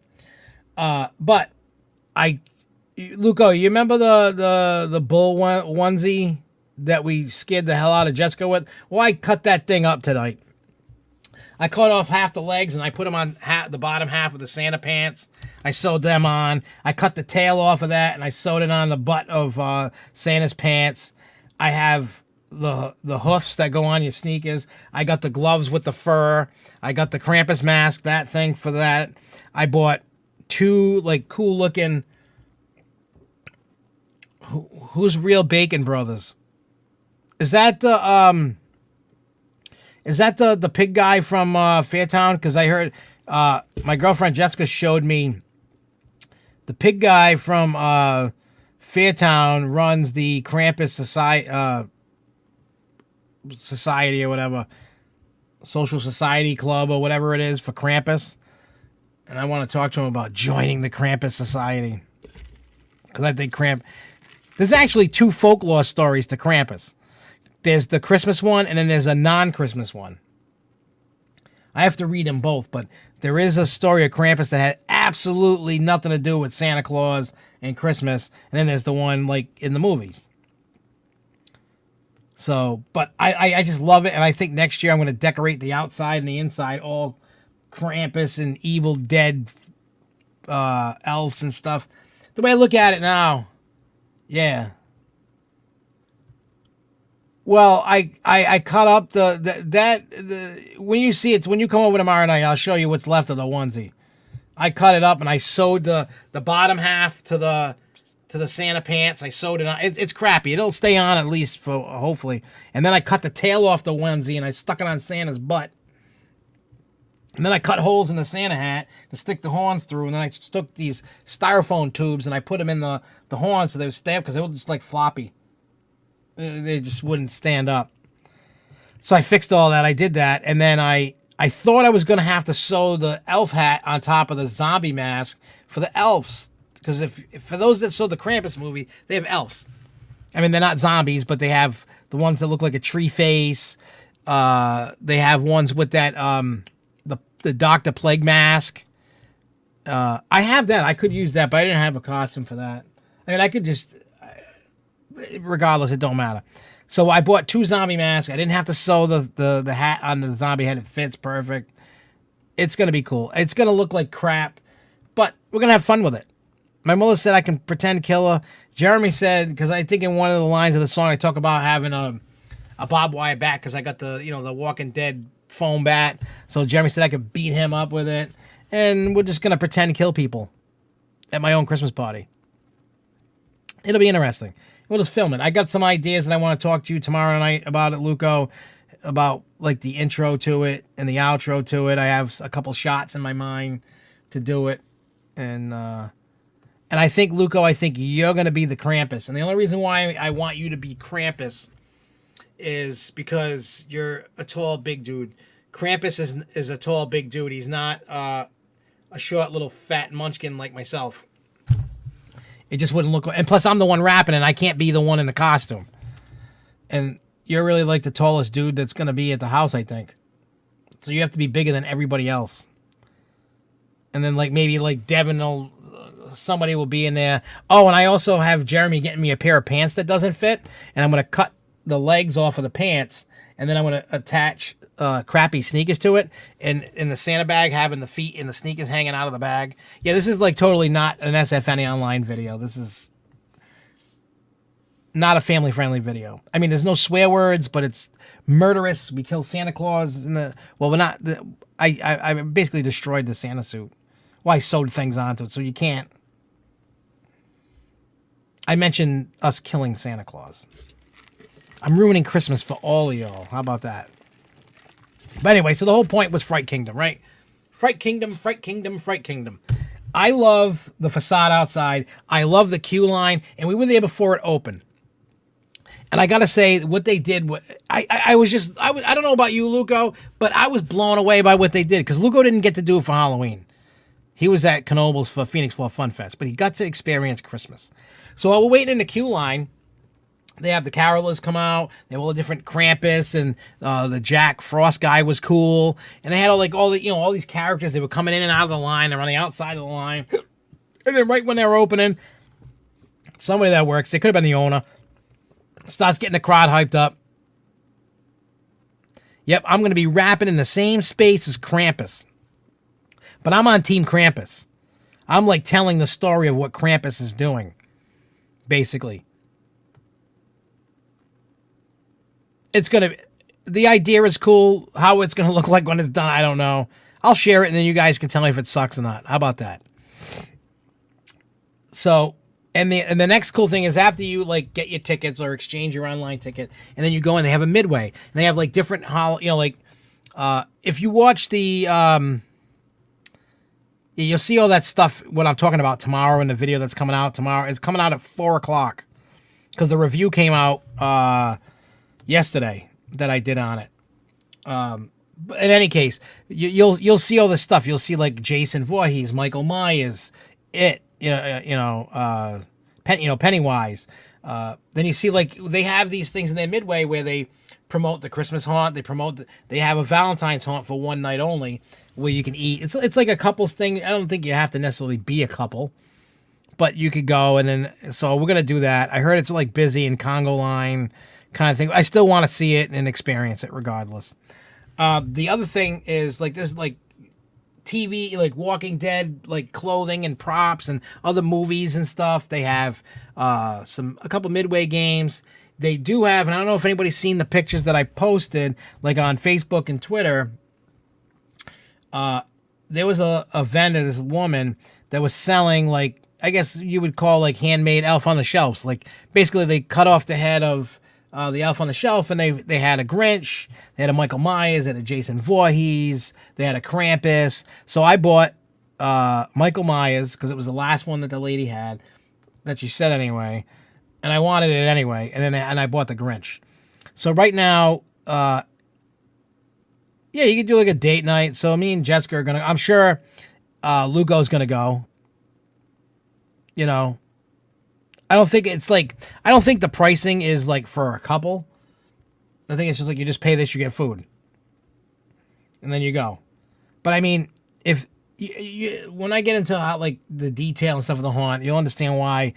But Luco, you remember the bull onesie that we scared the hell out of Jessica with? Well, I cut that thing up tonight. I cut off half the legs and I put them on the bottom half of the Santa pants. I sewed them on. I cut the tail off of that and I sewed it on the butt of Santa's pants. I have the hoofs that go on your sneakers. I got the gloves with the fur. I got the Krampus mask, that thing for that. I bought two like cool looking. Who's Real Bacon Brothers? Is that the the pig guy from Fairtown? Because I heard my girlfriend Jessica showed me the pig guy from Fairtown runs the Krampus society or whatever, social society club or whatever it is for Krampus, and I want to talk to him about joining the Krampus society because I think there's actually two folklore stories to Krampus. There's the Christmas one, and then there's a non-Christmas one. I have to read them both, but there is a story of Krampus that had absolutely nothing to do with Santa Claus and Christmas, and then there's the one like in the movies. So, but I just love it, and I think next year I'm going to decorate the outside and the inside all Krampus and Evil Dead elves and stuff. The way I look at it now, yeah. Well, I cut up when you see it, when you come over tomorrow night, I'll show you what's left of the onesie. I cut it up and I sewed the bottom half to the Santa pants. I sewed it on. It's crappy. It'll stay on at least for hopefully. And then I cut the tail off the onesie and I stuck it on Santa's butt. And then I cut holes in the Santa hat to stick the horns through. And then I stuck these styrofoam tubes and I put them in the horns so they would stay up because they were just like floppy. They just wouldn't stand up. So I fixed all that. I did that. And then I thought I was going to have to sew the elf hat on top of the zombie mask for the elves. Because if for those that saw the Krampus movie, they have elves. I mean, they're not zombies, but they have the ones that look like a tree face. They have ones with that, the Dr. Plague mask. I have that. I could use that, but I didn't have a costume for that. I mean, I could just... Regardless, it don't matter. So I bought two zombie masks. I didn't have to sew the hat on the zombie head. It fits perfect. It's going to be cool. It's going to look like crap, but we're going to have fun with it. My mother said I can pretend killer. Jeremy said, because I think in one of the lines of the song I talk about having a barbed wire bat because I got the Walking Dead foam bat. So Jeremy said I could beat him up with it. And we're just going to pretend kill people at my own Christmas party. It'll be interesting. We'll just film it. I got some ideas and I want to talk to you tomorrow night about it, Luco, about like the intro to it and the outro to it. I have a couple shots in my mind to do it. And I think, Luco, I think you're going to be the Krampus. And the only reason why I want you to be Krampus is because you're a tall, big dude. Krampus is a tall, big dude. He's not a short, little, fat munchkin like myself. It just wouldn't look... And plus, I'm the one rapping, and I can't be the one in the costume. And you're really like the tallest dude that's going to be at the house, I think. So you have to be bigger than everybody else. And then, like, maybe, like, Devin will... somebody will be in there. Oh, and I also have Jeremy getting me a pair of pants that doesn't fit. And I'm going to cut the legs off of the pants. And then I'm going to attach crappy sneakers to it. And in the Santa bag, having the feet and the sneakers hanging out of the bag. Yeah, this is like totally not an SFNEOnline video. This is not a family-friendly video. I mean, there's no swear words, but it's murderous. We kill Santa Claus in the... Well, we're not... I basically destroyed the Santa suit. Well, I sewed things onto it, so you can't... I mentioned us killing Santa Claus. I'm ruining Christmas for all of y'all. How about that? But anyway, so the whole point was Fright Kingdom, right? Fright Kingdom, Fright Kingdom, Fright Kingdom. I love the facade outside. I love the queue line. And we were there before it opened. And I got to say, what they did, I don't know about you, Luco, but I was blown away by what they did. Because Luco didn't get to do it for Halloween. He was at Knoebels for Phoenix Fall Fun Fest. But he got to experience Christmas. So while we're waiting in the queue line, they have the carolers come out. They have all the different Krampus, and the Jack Frost guy was cool. And they had all these characters. They were coming in and out of the line. They're on the outside of the line. And then right when they were opening, somebody that works, they could have been the owner, starts getting the crowd hyped up. Yep, I'm going to be rapping in the same space as Krampus. But I'm on Team Krampus. I'm like telling the story of what Krampus is doing, basically. It's going to... The idea is cool. How it's going to look like when it's done, I don't know. I'll share it, and then you guys can tell me if it sucks or not. How about that? So, and the next cool thing is after you like get your tickets or exchange your online ticket, and then you go and they have a midway, and they have like different like if you watch the you'll see all that stuff what I'm talking about tomorrow in the video that's coming out tomorrow. It's coming out at 4:00 because the review came out yesterday that I did on it. But in any case, you'll see all this stuff. You'll see like Jason Voorhees, Michael Myers, Pennywise. Then you see like they have these things in their midway where they promote the Christmas haunt. They have a Valentine's haunt for one night only where you can eat. It's like a couples thing. I don't think you have to necessarily be a couple, but you could go and then. So we're gonna do that. I heard it's like busy in Congo line kind of thing. I still want to see it and experience it regardless. The other thing is like this like TV, like Walking Dead, like clothing and props and other movies and stuff. They have a couple midway games. They do have, and I don't know if anybody's seen the pictures that I posted like on Facebook and Twitter. There was a vendor, this woman that was selling like, I guess you would call like handmade elf on the shelves. Like basically they cut off the head of the elf on the shelf, and they had a Grinch, they had a Michael Myers, they had a Jason Voorhees, they had a Krampus. So I bought Michael Myers because it was the last one that the lady had, that she said anyway, and I wanted it anyway, and I bought the Grinch. So right now, yeah, you could do like a date night. So me and Jessica are gonna. I'm sure Lugo's gonna go. You know. I don't think the pricing is like for a couple. I think it's just like you just pay this, you get food, and then you go. But I mean, if when I get into like the detail and stuff of the haunt, you'll understand why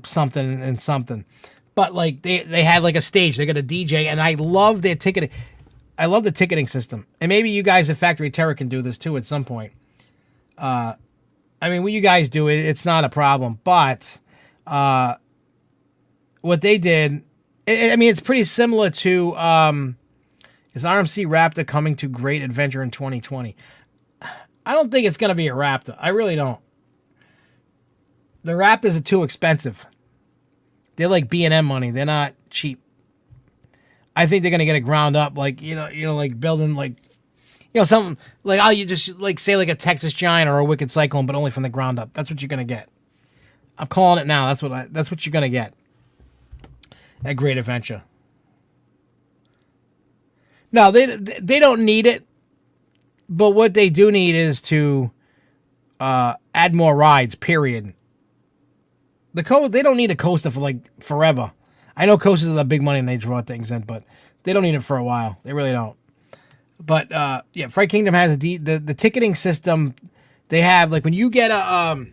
something and something. But like they had like a stage, they got a DJ, and I love their ticketing. I love the ticketing system, and maybe you guys at Factory Terror can do this too at some point. I mean, when you guys do it, it's not a problem, but. What they did, I mean, it's pretty similar to is RMC Raptor coming to Great Adventure in 2020. I don't think it's going to be a Raptor. I really don't. The Raptors are too expensive. They're like B&M money. They're not cheap. I think they're going to get it ground up, like like building like something like you just like say like a Texas Giant or a Wicked Cyclone, but only from the ground up. That's what you're going to get. I'm calling it now. That's what you're gonna get at Great Adventure. No, they don't need it, but what they do need is to add more rides. Period. They don't need a coaster for like forever. I know coasters are the big money and they draw things in, but they don't need it for a while. They really don't. But yeah, Fright Kingdom has the ticketing system. They have like when you get a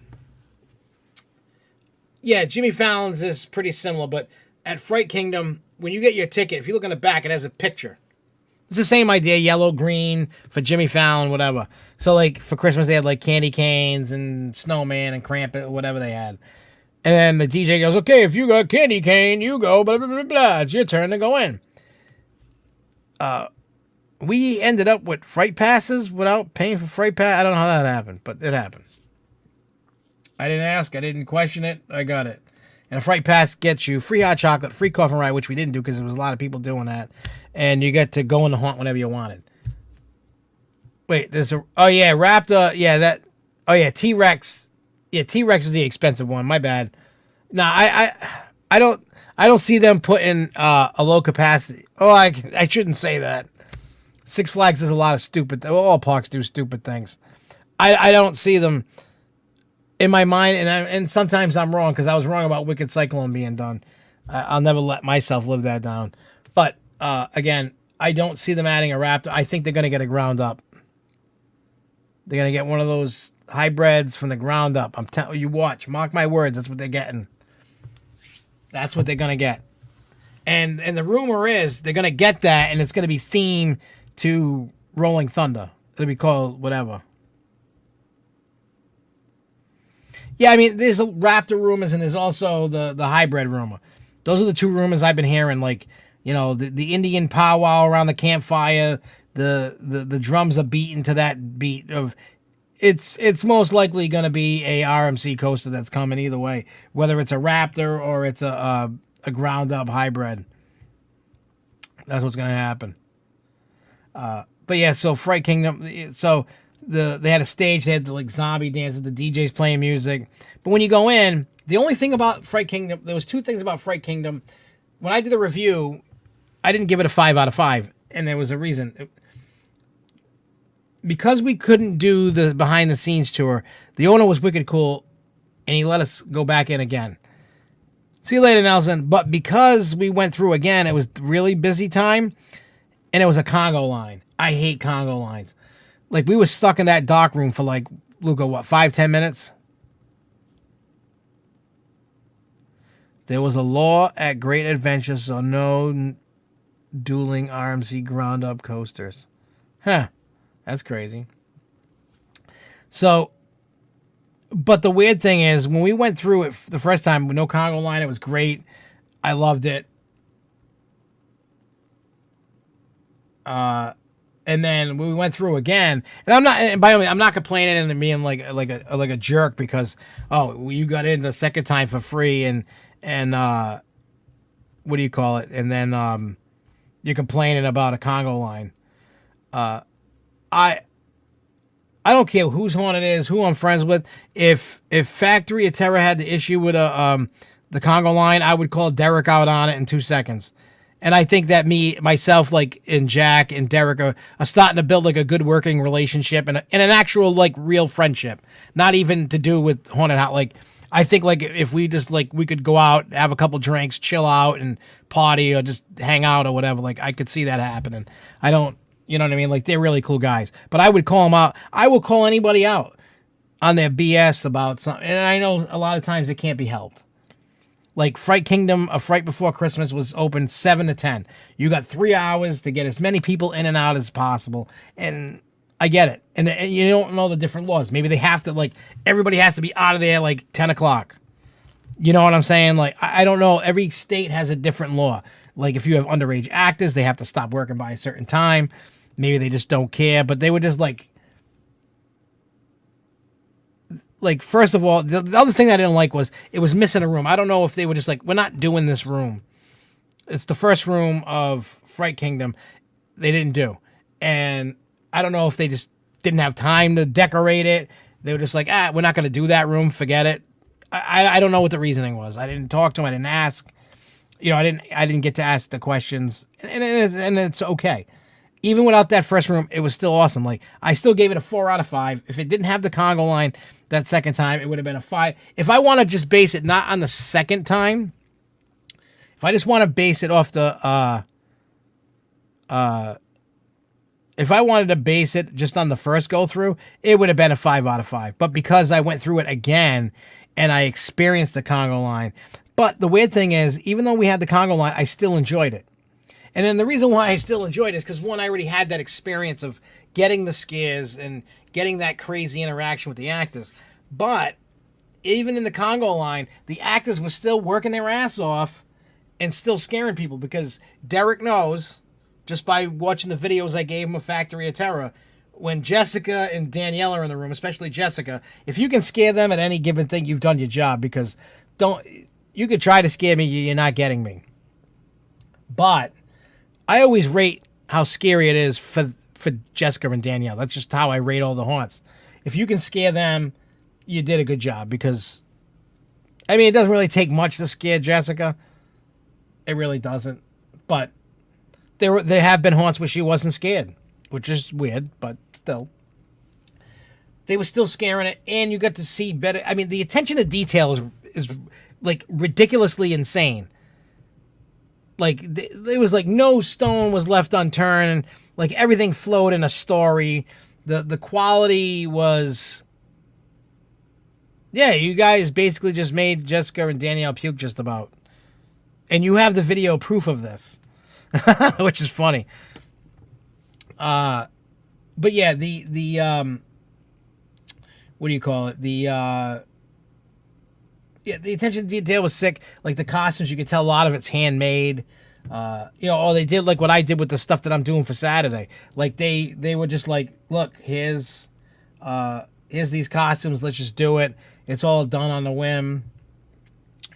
yeah, Jimmy Fallon's is pretty similar, but at Fright Kingdom, when you get your ticket, if you look on the back, it has a picture. It's the same idea, yellow, green, for Jimmy Fallon, whatever. So, like, for Christmas, they had, like, candy canes and snowman and Krampus, whatever they had. And then the DJ goes, okay, if you got candy cane, you go, blah, blah, blah, blah. It's your turn to go in. We ended up with Fright Passes without paying for Fright Pass. I don't know how that happened, but it happened. I didn't ask. I didn't question it. I got it. And a Fright Pass gets you free hot chocolate, free coffin ride, which we didn't do because there was a lot of people doing that. And you get to go in the haunt whenever you wanted. Wait, oh yeah, Raptor. Yeah, that. Oh yeah, T-Rex. Yeah, T-Rex is the expensive one. My bad. No, I don't see them putting a low capacity. Oh, I shouldn't say that. Six Flags does a lot of stupid. All parks do stupid things. I don't see them. In my mind, and sometimes I'm wrong because I was wrong about Wicked Cyclone being done. I'll never let myself live that down. But again, I don't see them adding a Raptor. I think they're going to get a ground up. They're going to get one of those hybrids from the ground up. I'm telling you, watch, mark my words. That's what they're getting. That's what they're going to get. And the rumor is they're going to get that, and it's going to be themed to Rolling Thunder. It'll be called whatever. Yeah, I mean, there's a Raptor rumors and there's also the hybrid rumor. Those are the two rumors I've been hearing. Like, the Indian powwow around the campfire. The drums are beaten to that beat of it's most likely going to be a RMC coaster that's coming either way, whether it's a Raptor or it's a ground up hybrid. That's what's going to happen. But yeah, so Fright Kingdom. So they had a stage. They had the like zombie dances. The DJs playing music. But when you go in, the only thing about Fright Kingdom, there was two things about Fright Kingdom. When I did the review, I didn't give it a 5 out of 5, and there was a reason. Because we couldn't do the behind the scenes tour, the owner was wicked cool, and he let us go back in again. See you later, Nelson. But because we went through again, it was really busy time, and it was a Congo line. I hate Congo lines. Like, we were stuck in that dark room for like, Luca, what, 5-10 minutes? There was a law at Great Adventure, so no dueling RMC ground up coasters. Huh. That's crazy. So, but the weird thing is, when we went through it the first time with no Congo line, it was great. I loved it. And then we went through again, and I'm not. And by the way, I'm not complaining and being like a jerk because you got in the second time for free and what do you call it? And then you're complaining about a Congo line. I don't care whose horn it is, who I'm friends with. If Factory of Terror had the issue with the Congo line, I would call Derek out on it in 2 seconds. And I think that myself, like, and Jack and Derek are starting to build like a good working relationship and an actual like real friendship. Not even to do with Haunted House. Like, I think like if we just like we could go out, have a couple drinks, chill out, and party or just hang out or whatever. Like, I could see that happening. I don't. You know what I mean? Like, they're really cool guys. But I would call them out. I will call anybody out on their BS about something. And I know a lot of times it can't be helped. Like, Fright Kingdom, A Fright Before Christmas was open 7 to 10. You got 3 hours to get as many people in and out as possible. And I get it. And you don't know the different laws. Maybe they have to, like, everybody has to be out of there, like, 10 o'clock. You know what I'm saying? Like, I don't know. Every state has a different law. Like, if you have underage actors, they have to stop working by a certain time. Maybe they just don't care. But they were just, like, first of all, the other thing I didn't like was it was missing a room. I don't know if they were just like, we're not doing this room. It's the first room of Fright Kingdom they didn't do. And I don't know if they just didn't have time to decorate it. They were just like, we're not going to do that room. Forget it. I don't know what the reasoning was. I didn't talk to them. I didn't ask. You know, I didn't get to ask the questions. And it's okay. Even without that first room, it was still awesome. Like, I still gave it a 4 out of 5. If it didn't have the Congo line that second time, it would have been a 5. If I want to just base it not on the second time, if I just want to base it off the, if I wanted to base it just on the first go through, it would have been a 5 out of 5. But because I went through it again and I experienced the Congo line, but the weird thing is, even though we had the Congo line, I still enjoyed it. And then the reason why I still enjoyed it is because, one, I already had that experience of getting the scares and getting that crazy interaction with the actors. But even in the Congo line, the actors were still working their ass off and still scaring people because Derek knows, just by watching the videos I gave him of Factory of Terror, when Jessica and Danielle are in the room, especially Jessica, if you can scare them at any given thing, you've done your job, because you could try to scare me, you're not getting me. But I always rate how scary it is for Jessica and Danielle. That's just how I rate all the haunts. If you can scare them, you did a good job, because, I mean, it doesn't really take much to scare Jessica. It really doesn't. But there have been haunts where she wasn't scared, which is weird, but still. They were still scaring it, and you got to see better. I mean, the attention to detail is like ridiculously insane. Like, there was like no stone was left unturned. Like, everything flowed in a story. The quality was, yeah, you guys basically just made Jessica and Danielle puke just about. And you have the video proof of this, which is funny. But yeah, the what do you call it? The attention to detail was sick. Like, the costumes, you could tell a lot of it's handmade. They did like what I did with the stuff that I'm doing for Saturday. Like, they were just like, look, here's here's these costumes. Let's just do it. It's all done on the whim.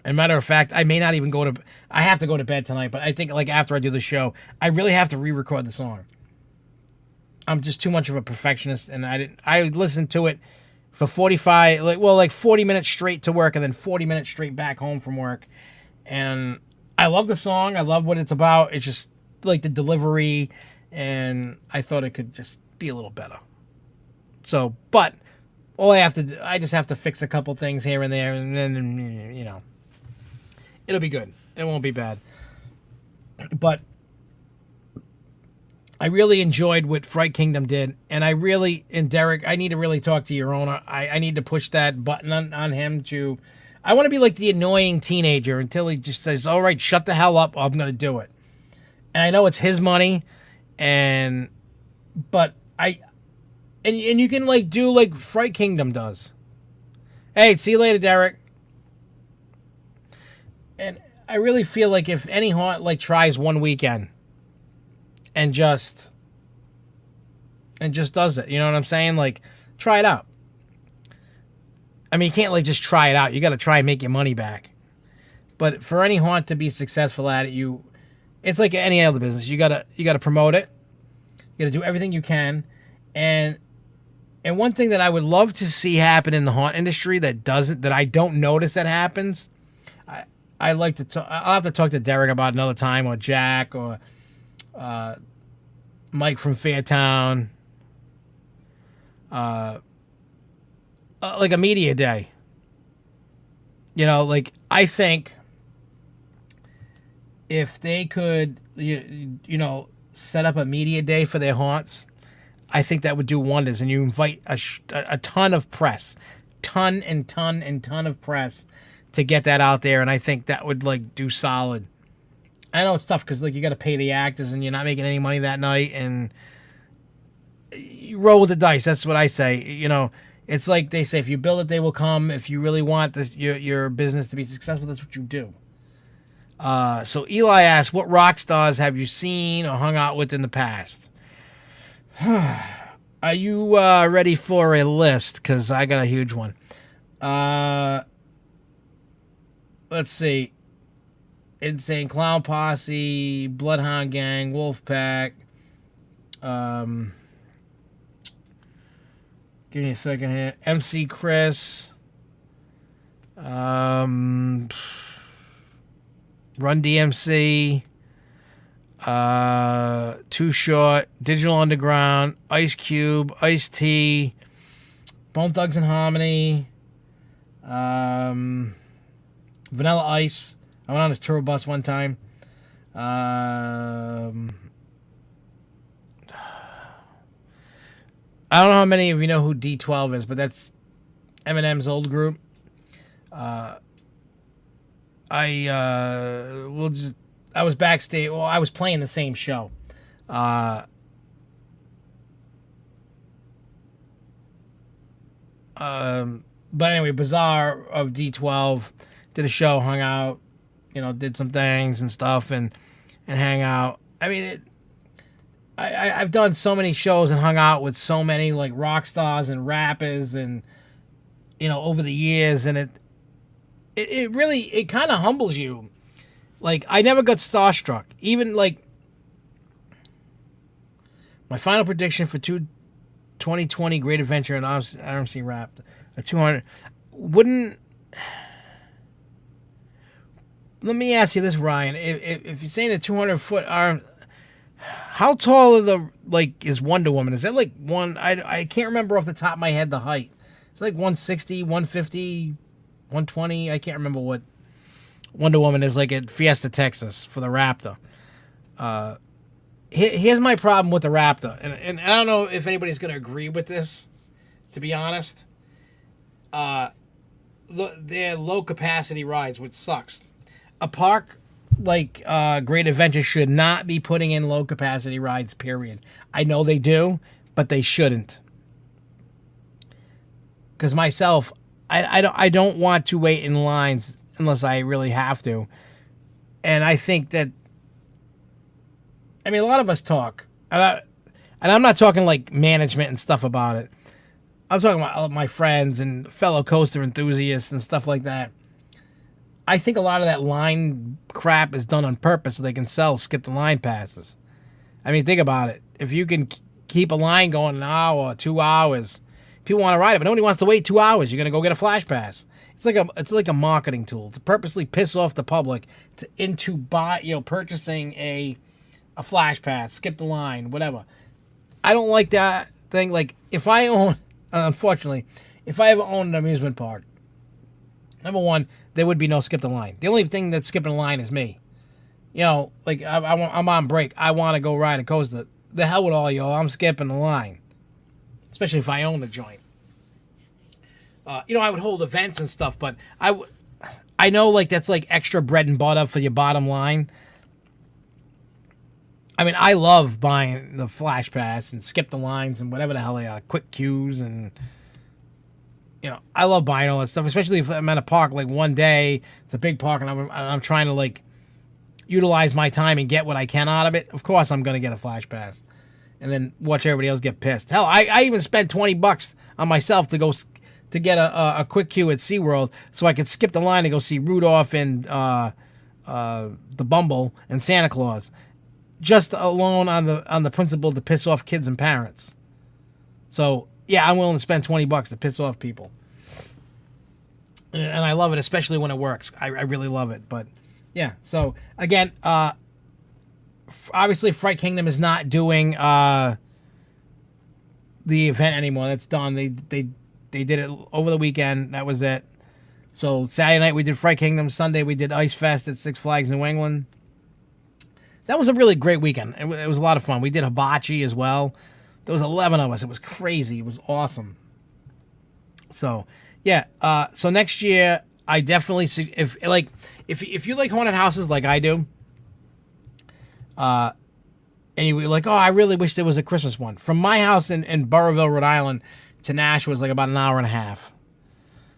And matter of fact, I may not even go to. I have to go to bed tonight, but I think like after I do the show, I really have to re-record the song. I'm just too much of a perfectionist, and I listened to it for 40 minutes straight to work, and then 40 minutes straight back home from work. And I love the song. I love what it's about. It's just like the delivery, and I thought it could just be a little better. So, but I just have to fix a couple things here and there, and then it'll be good. It won't be bad. But I really enjoyed what Fright Kingdom did, and Derek, I need to really talk to your owner. I need to push that button on him to. I want to be like the annoying teenager until he just says, "All right, shut the hell up. I'm going to do it." And I know it's his money, but you can like do like Fright Kingdom does. Hey, see you later, Derek. And I really feel like if any haunt like tries one weekend and just does it, you know what I'm saying? Like, try it out. I mean, you can't like just try it out. You got to try and make your money back. But for any haunt to be successful at it, it's like any other business. You gotta promote it. You gotta do everything you can. And one thing that I would love to see happen in the haunt industry that I don't notice that happens. I like to I'll have to talk to Derek about another time, or Jack, or Mike from Fairtown. Like a media day. Like I think if they could, set up a media day for their haunts, I think that would do wonders. And you invite a ton of press, ton of press to get that out there. And I think that would like do solid. I know it's tough because like you got to pay the actors and you're not making any money that night, and you roll with the dice. That's what I say. It's like they say, if you build it, they will come. If you really want your business to be successful, that's what you do. So Eli asks, what rock stars have you seen or hung out with in the past? Are you ready for a list? Because I got a huge one. Let's see. Insane Clown Posse, Bloodhound Gang, Wolfpack. Give me a second here. MC Chris. Run DMC. Too Short. Digital Underground. Ice Cube. Ice T. Bone Thugs and Harmony. Vanilla Ice. I went on his tour bus one time. I don't know how many of you know who D12 is, but that's Eminem's old group. I was backstage. Well, I was playing the same show. But anyway, Bizarre of D12 did a show, hung out, did some things and stuff, and hang out. I mean, I've done so many shows and hung out with so many like rock stars and rappers, and over the years, and it really kind of humbles you. Like, I never got starstruck. Even like my final prediction for 2020 Great Adventure and RMC Rap, a 200 wouldn't. Let me ask you this, Ryan. If you're saying a 200-foot arm, how tall is Wonder Woman? Is that like one? I can't remember off the top of my head the height. It's like 160, 150, 120. I can't remember what Wonder Woman is like at Fiesta, Texas for the Raptor. Here's my problem with the Raptor, and I don't know if anybody's going to agree with this, to be honest. They're low capacity rides, which sucks. A park like Great Adventure should not be putting in low capacity rides, period. I know they do, but they shouldn't. Because myself, I don't want to wait in lines unless I really have to. And I think that, I mean, a lot of us talk, and I'm not talking like management and stuff about it. I'm talking about my friends and fellow coaster enthusiasts and stuff like that. I think a lot of that line crap is done on purpose so they can sell skip the line passes. I mean, think about it. If you can keep a line going an hour, 2 hours, people want to ride it, but nobody wants to wait 2 hours. You're gonna go get a flash pass. It's like a marketing tool to purposely piss off the public into purchasing a flash pass, skip the line, whatever. I don't like that thing. Like if I own, unfortunately, if I ever owned an amusement park, number one, there would be no skip the line. The only thing that's skipping the line is me. Like I'm on break. I want to go ride a coaster. The hell with all y'all. I'm skipping the line, especially if I own the joint. I would hold events and stuff, but I know like that's like extra bread and butter for your bottom line. I mean, I love buying the flash pass and skip the lines and whatever the hell they are, quick queues, and I love buying all that stuff, especially if I'm at a park like one day. It's a big park, and I'm trying to like utilize my time and get what I can out of it. Of course, I'm gonna get a flash pass, and then watch everybody else get pissed. Hell, I even spent $20 on myself to get a quick queue at SeaWorld so I could skip the line and go see Rudolph and the Bumble and Santa Claus, just alone on the principle to piss off kids and parents. So yeah, I'm willing to spend $20 to piss off people, and I love it, especially when it works. I really love it. But yeah, so again, obviously Fright Kingdom is not doing the event anymore. That's done. They did it over the weekend. That was it. So Saturday night we did Fright Kingdom. Sunday we did Ice Fest at Six Flags New England. That was a really great weekend. It was a lot of fun. We did hibachi as well. There was 11 of us. It was crazy. It was awesome. So yeah. So next year I definitely see if you like haunted houses like I do. And you were like, oh, I really wish there was a Christmas one. From my house in Burrillville, Rhode Island, to Nash was like about an hour and a half.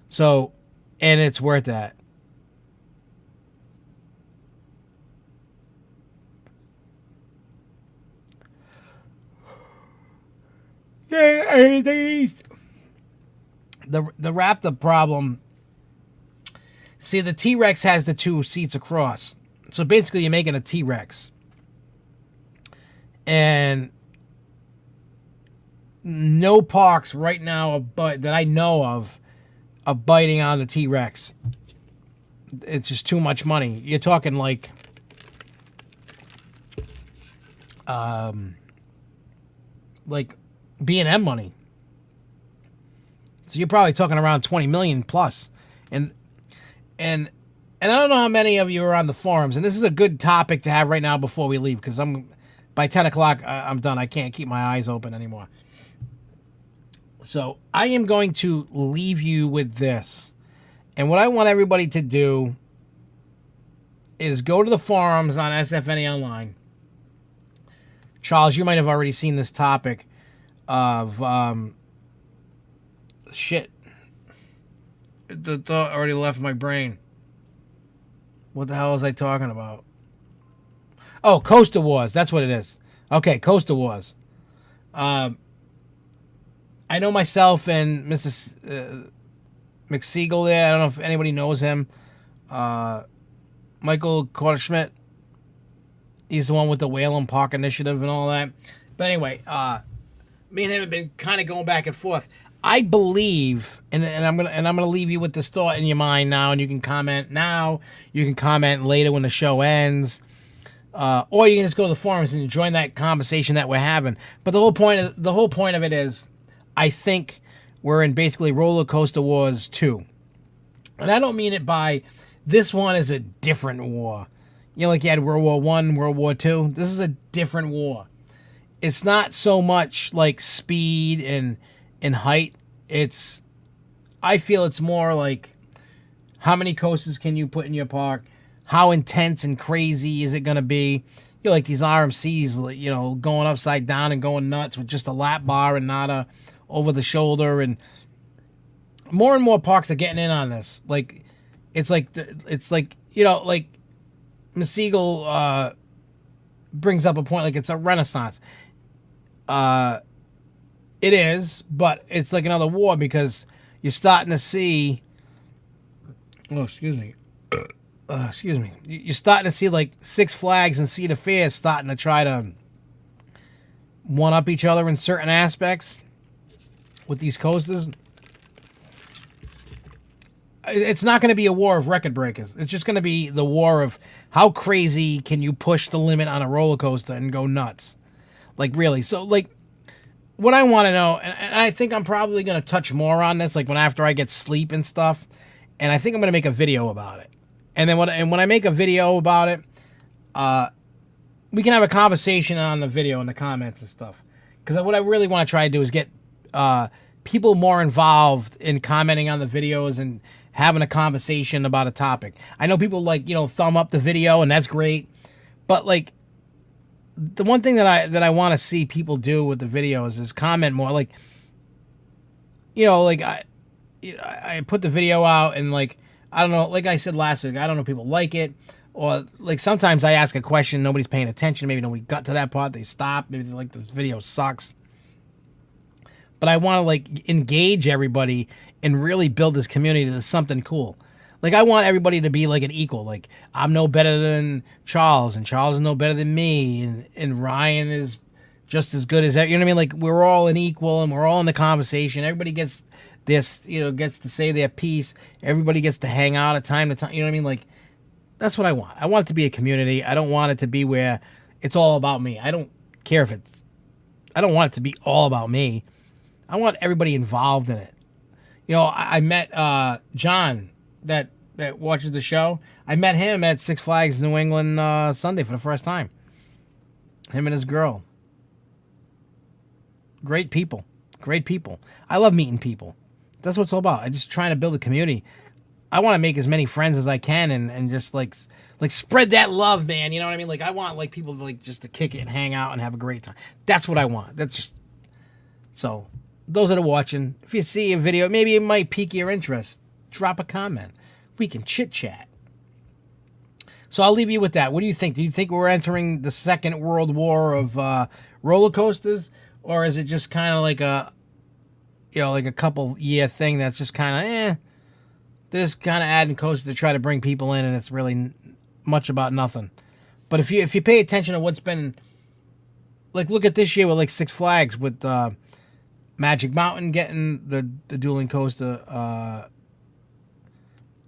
So, and it's worth that. Yeah, the Raptor problem. See, the T-Rex has the 2 seats across. So basically you're making a T-Rex. And no parks right now that I know of are biting on the T-Rex. It's just too much money. You're talking like B&M money. So you're probably talking around 20 million plus. And I don't know how many of you are on the forums, and this is a good topic to have right now before we leave, because by 10 o'clock I'm done. I can't keep my eyes open anymore. So I am going to leave you with this. And what I want everybody to do is go to the forums on SFNEOnline. Charles, you might have already seen this topic of shit. The thought already left my brain. What the hell was I talking about? Oh, Coaster Wars. That's what it is. Okay, Coaster Wars. I know myself and Mrs. McSeagle there. I don't know if anybody knows him. Michael Korschmidt. He's the one with the Whalen Park Initiative and all that. But anyway, me and him have been kind of going back and forth. I believe, and I'm gonna leave you with this thought in your mind now, and you can comment now. You can comment later when the show ends. Or you can just go to the forums and join that conversation that we're having. But the whole point of it is, I think we're in basically Roller Coaster Wars 2. And I don't mean it by this one is a different war. Like you had World War I, World War II. This is a different war. It's not so much like speed and height. I feel it's more like how many coasters can you put in your park? How intense and crazy is it going to be? Like these RMCs, going upside down and going nuts with just a lap bar and not a over the shoulder. And more and more parks are getting in on this. Like, it's like Miss Siegel brings up a point, like it's a renaissance. It is, but it's like another war because you're starting to see. Oh, excuse me. Excuse me. You're starting to see like Six Flags and Cedar Fair starting to try to one up each other in certain aspects with these coasters. It's not going to be a war of record breakers. It's just going to be the war of how crazy can you push the limit on a roller coaster and go nuts. Like, really. So, like, what I want to know, and I think I'm probably going to touch more on this, like, when after I get sleep and stuff, and I think I'm going to make a video about it. And then when I make a video about it, we can have a conversation on the video in the comments and stuff. Because what I really want to try to do is get people more involved in commenting on the videos and having a conversation about a topic. I know people like, thumb up the video, and that's great. But, like, the one thing that I want to see people do with the videos is comment more. Like, I put the video out, and, like, I don't know, like I said last week, I don't know if people like it. Or, like, sometimes I ask a question, nobody's paying attention. Maybe nobody got to that part, they stop. Maybe they're like, this video sucks. But I want to, like, engage everybody and really build this community to something cool. Like, I want everybody to be, like, an equal. Like, I'm no better than Charles, and Charles is no better than me, and Ryan is just as good as... You know what I mean? Like, we're all an equal, and we're all in the conversation. Everybody gets this, gets to say their piece. Everybody gets to hang out at time to time. You know what I mean? Like, that's what I want. I want it to be a community. I don't want it to be where it's all about me. I don't care if it's... I don't want it to be all about me. I want everybody involved in it. I met John that watches the show. I met him at Six Flags New England Sunday for the first time. Him and his girl. Great people. Great people. I love meeting people. That's what it's all about. I'm just trying to build a community. I want to make as many friends as I can and just like spread that love, man. You know what I mean? Like, I want like people to like just to kick it and hang out and have a great time. That's what I want. That's just... So, those that are watching, if you see a video, maybe it might pique your interest, drop a comment. We can chit-chat. So I'll leave you with that. What do you think? Do you think we're entering the Second World War of roller coasters? Or is it just kind of like a couple year thing that's just kind of, they're just kind of adding coasters to try to bring people in, and it's really much about nothing. But if you pay attention to what's been, like, look at this year with like Six Flags with Magic Mountain getting the dueling coaster,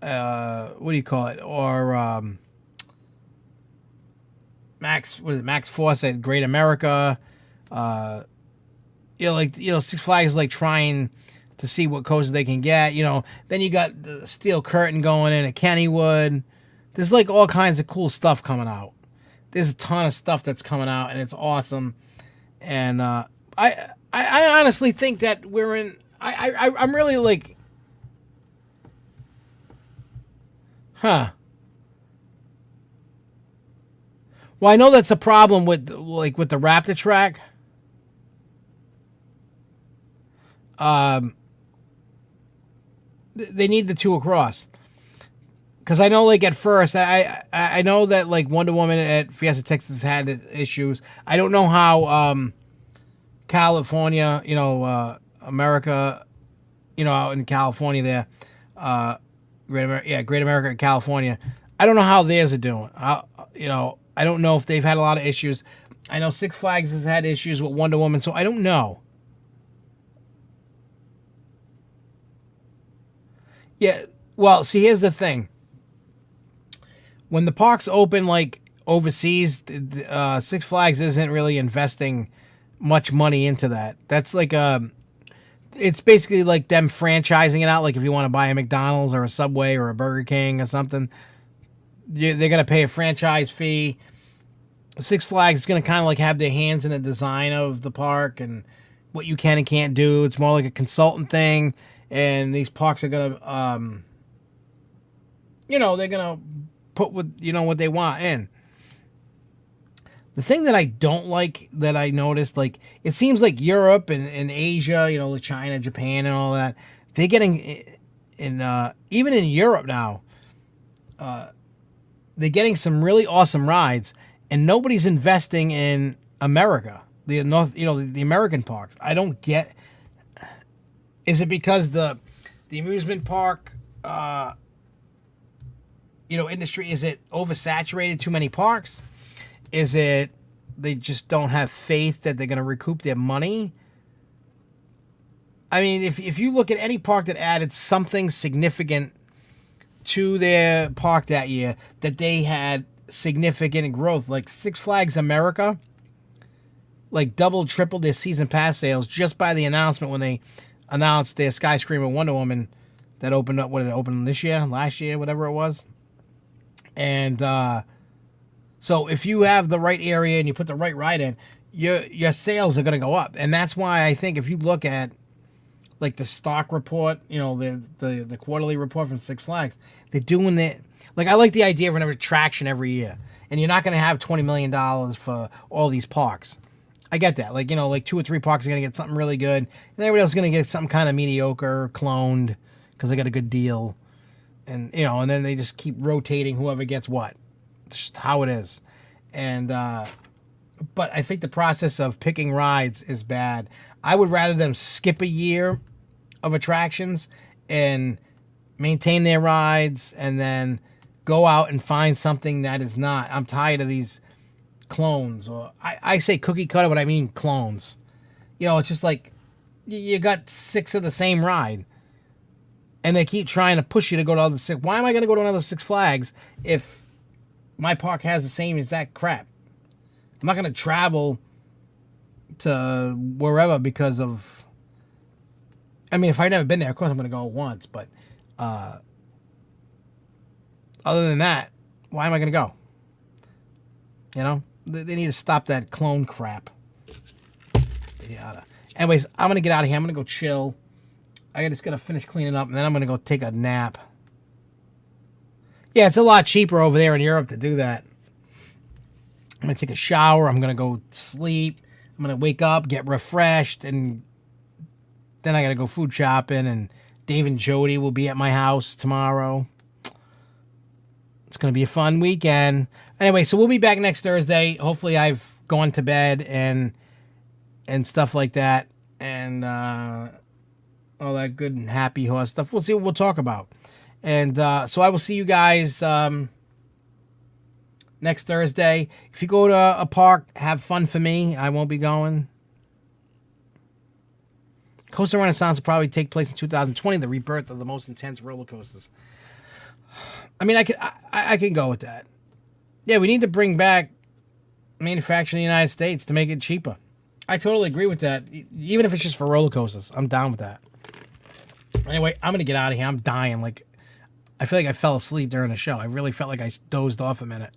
what do you call it? Or Max Force at Great America. Six Flags is like trying to see what coasters they can get. Then you got the Steel Curtain going in at Kennywood. There's like all kinds of cool stuff coming out. There's a ton of stuff that's coming out, and it's awesome. And I honestly think that we're in... I'm really like... Well, I know that's a problem with the Raptor track. They need the two across. Because I know, like, at first, I know that, like, Wonder Woman at Fiesta Texas had issues. I don't know how California, America, out in California there, Great America, California. I don't know how theirs are doing. I don't know if they've had a lot of issues. I know Six Flags has had issues with Wonder Woman, so I don't know. Yeah, well, see, here's the thing. When the parks open, like, overseas, Six Flags isn't really investing much money into that. That's like it's basically like them franchising it out. Like, if you want to buy a McDonald's or a Subway or a Burger King or something, they're going to pay a franchise fee. Six Flags is going to kind of like have their hands in the design of the park and what you can and can't do. It's more like a consultant thing. And these parks are going to, they're going to put what they want in. The thing that I don't like that I noticed, like, it seems like Europe and Asia, China, Japan and all that, they're getting, even in Europe now, they're getting some really awesome rides, and nobody's investing in America, the American parks. I don't get Is it because the amusement park, industry, is it oversaturated? Too many parks? Is it they just don't have faith that they're going to recoup their money? I mean, if you look at any park that added something significant to their park that year, that they had significant growth, like Six Flags America, like doubled, tripled their season pass sales just by the announcement when they announced their Skyscraper Wonder Woman that opened up. What did it open this year, last year, whatever it was? And so if you have the right area and you put the right ride in, your sales are going to go up. And that's why I think if you look at like the stock report, the quarterly report from Six Flags, they're doing it. Like, I like the idea of an attraction every year, and you're not going to have $20 million for all these parks. I get that. Like, like 2 or 3 parks are going to get something really good, and everybody else is going to get something kind of mediocre, cloned, because they got a good deal. And, and then they just keep rotating whoever gets what. It's just how it is. And, but I think the process of picking rides is bad. I would rather them skip a year of attractions and maintain their rides and then go out and find something that is not. I'm tired of these clones. Or I say cookie cutter, but I mean clones. It's just like you got 6 of the same ride. And they keep trying to push you to go to other Six. Why am I going to go to another Six Flags if my park has the same exact crap? I'm not going to travel to wherever because of. I mean, if I've never been there, of course I'm going to go once. But other than that, why am I going to go? They need to stop that clone crap. Yeah. Anyways, I'm going to get out of here. I'm going to go chill. I just got to finish cleaning up, and then I'm going to go take a nap. Yeah, it's a lot cheaper over there in Europe to do that. I'm going to take a shower. I'm going to go sleep. I'm going to wake up, get refreshed, and then I got to go food shopping, and Dave and Jody will be at my house tomorrow. It's going to be a fun weekend. Anyway, so we'll be back next Thursday. Hopefully I've gone to bed and stuff like that, and all that good and happy horse stuff. We'll see what we'll talk about. And so I will see you guys next Thursday. If you go to a park, have fun for me. I won't be going. Coaster Renaissance will probably take place in 2020, the rebirth of the most intense roller coasters. I mean, I can go with that. Yeah, we need to bring back manufacturing in the United States to make it cheaper. I totally agree with that. Even if it's just for roller coasters, I'm down with that. Anyway, I'm going to get out of here. I'm dying. Like, I feel like I fell asleep during the show. I really felt like I dozed off a minute.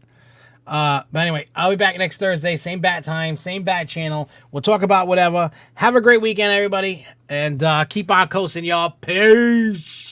But anyway, I'll be back next Thursday. Same bat time, same bat channel. We'll talk about whatever. Have a great weekend, everybody. And keep on coasting, y'all. Peace.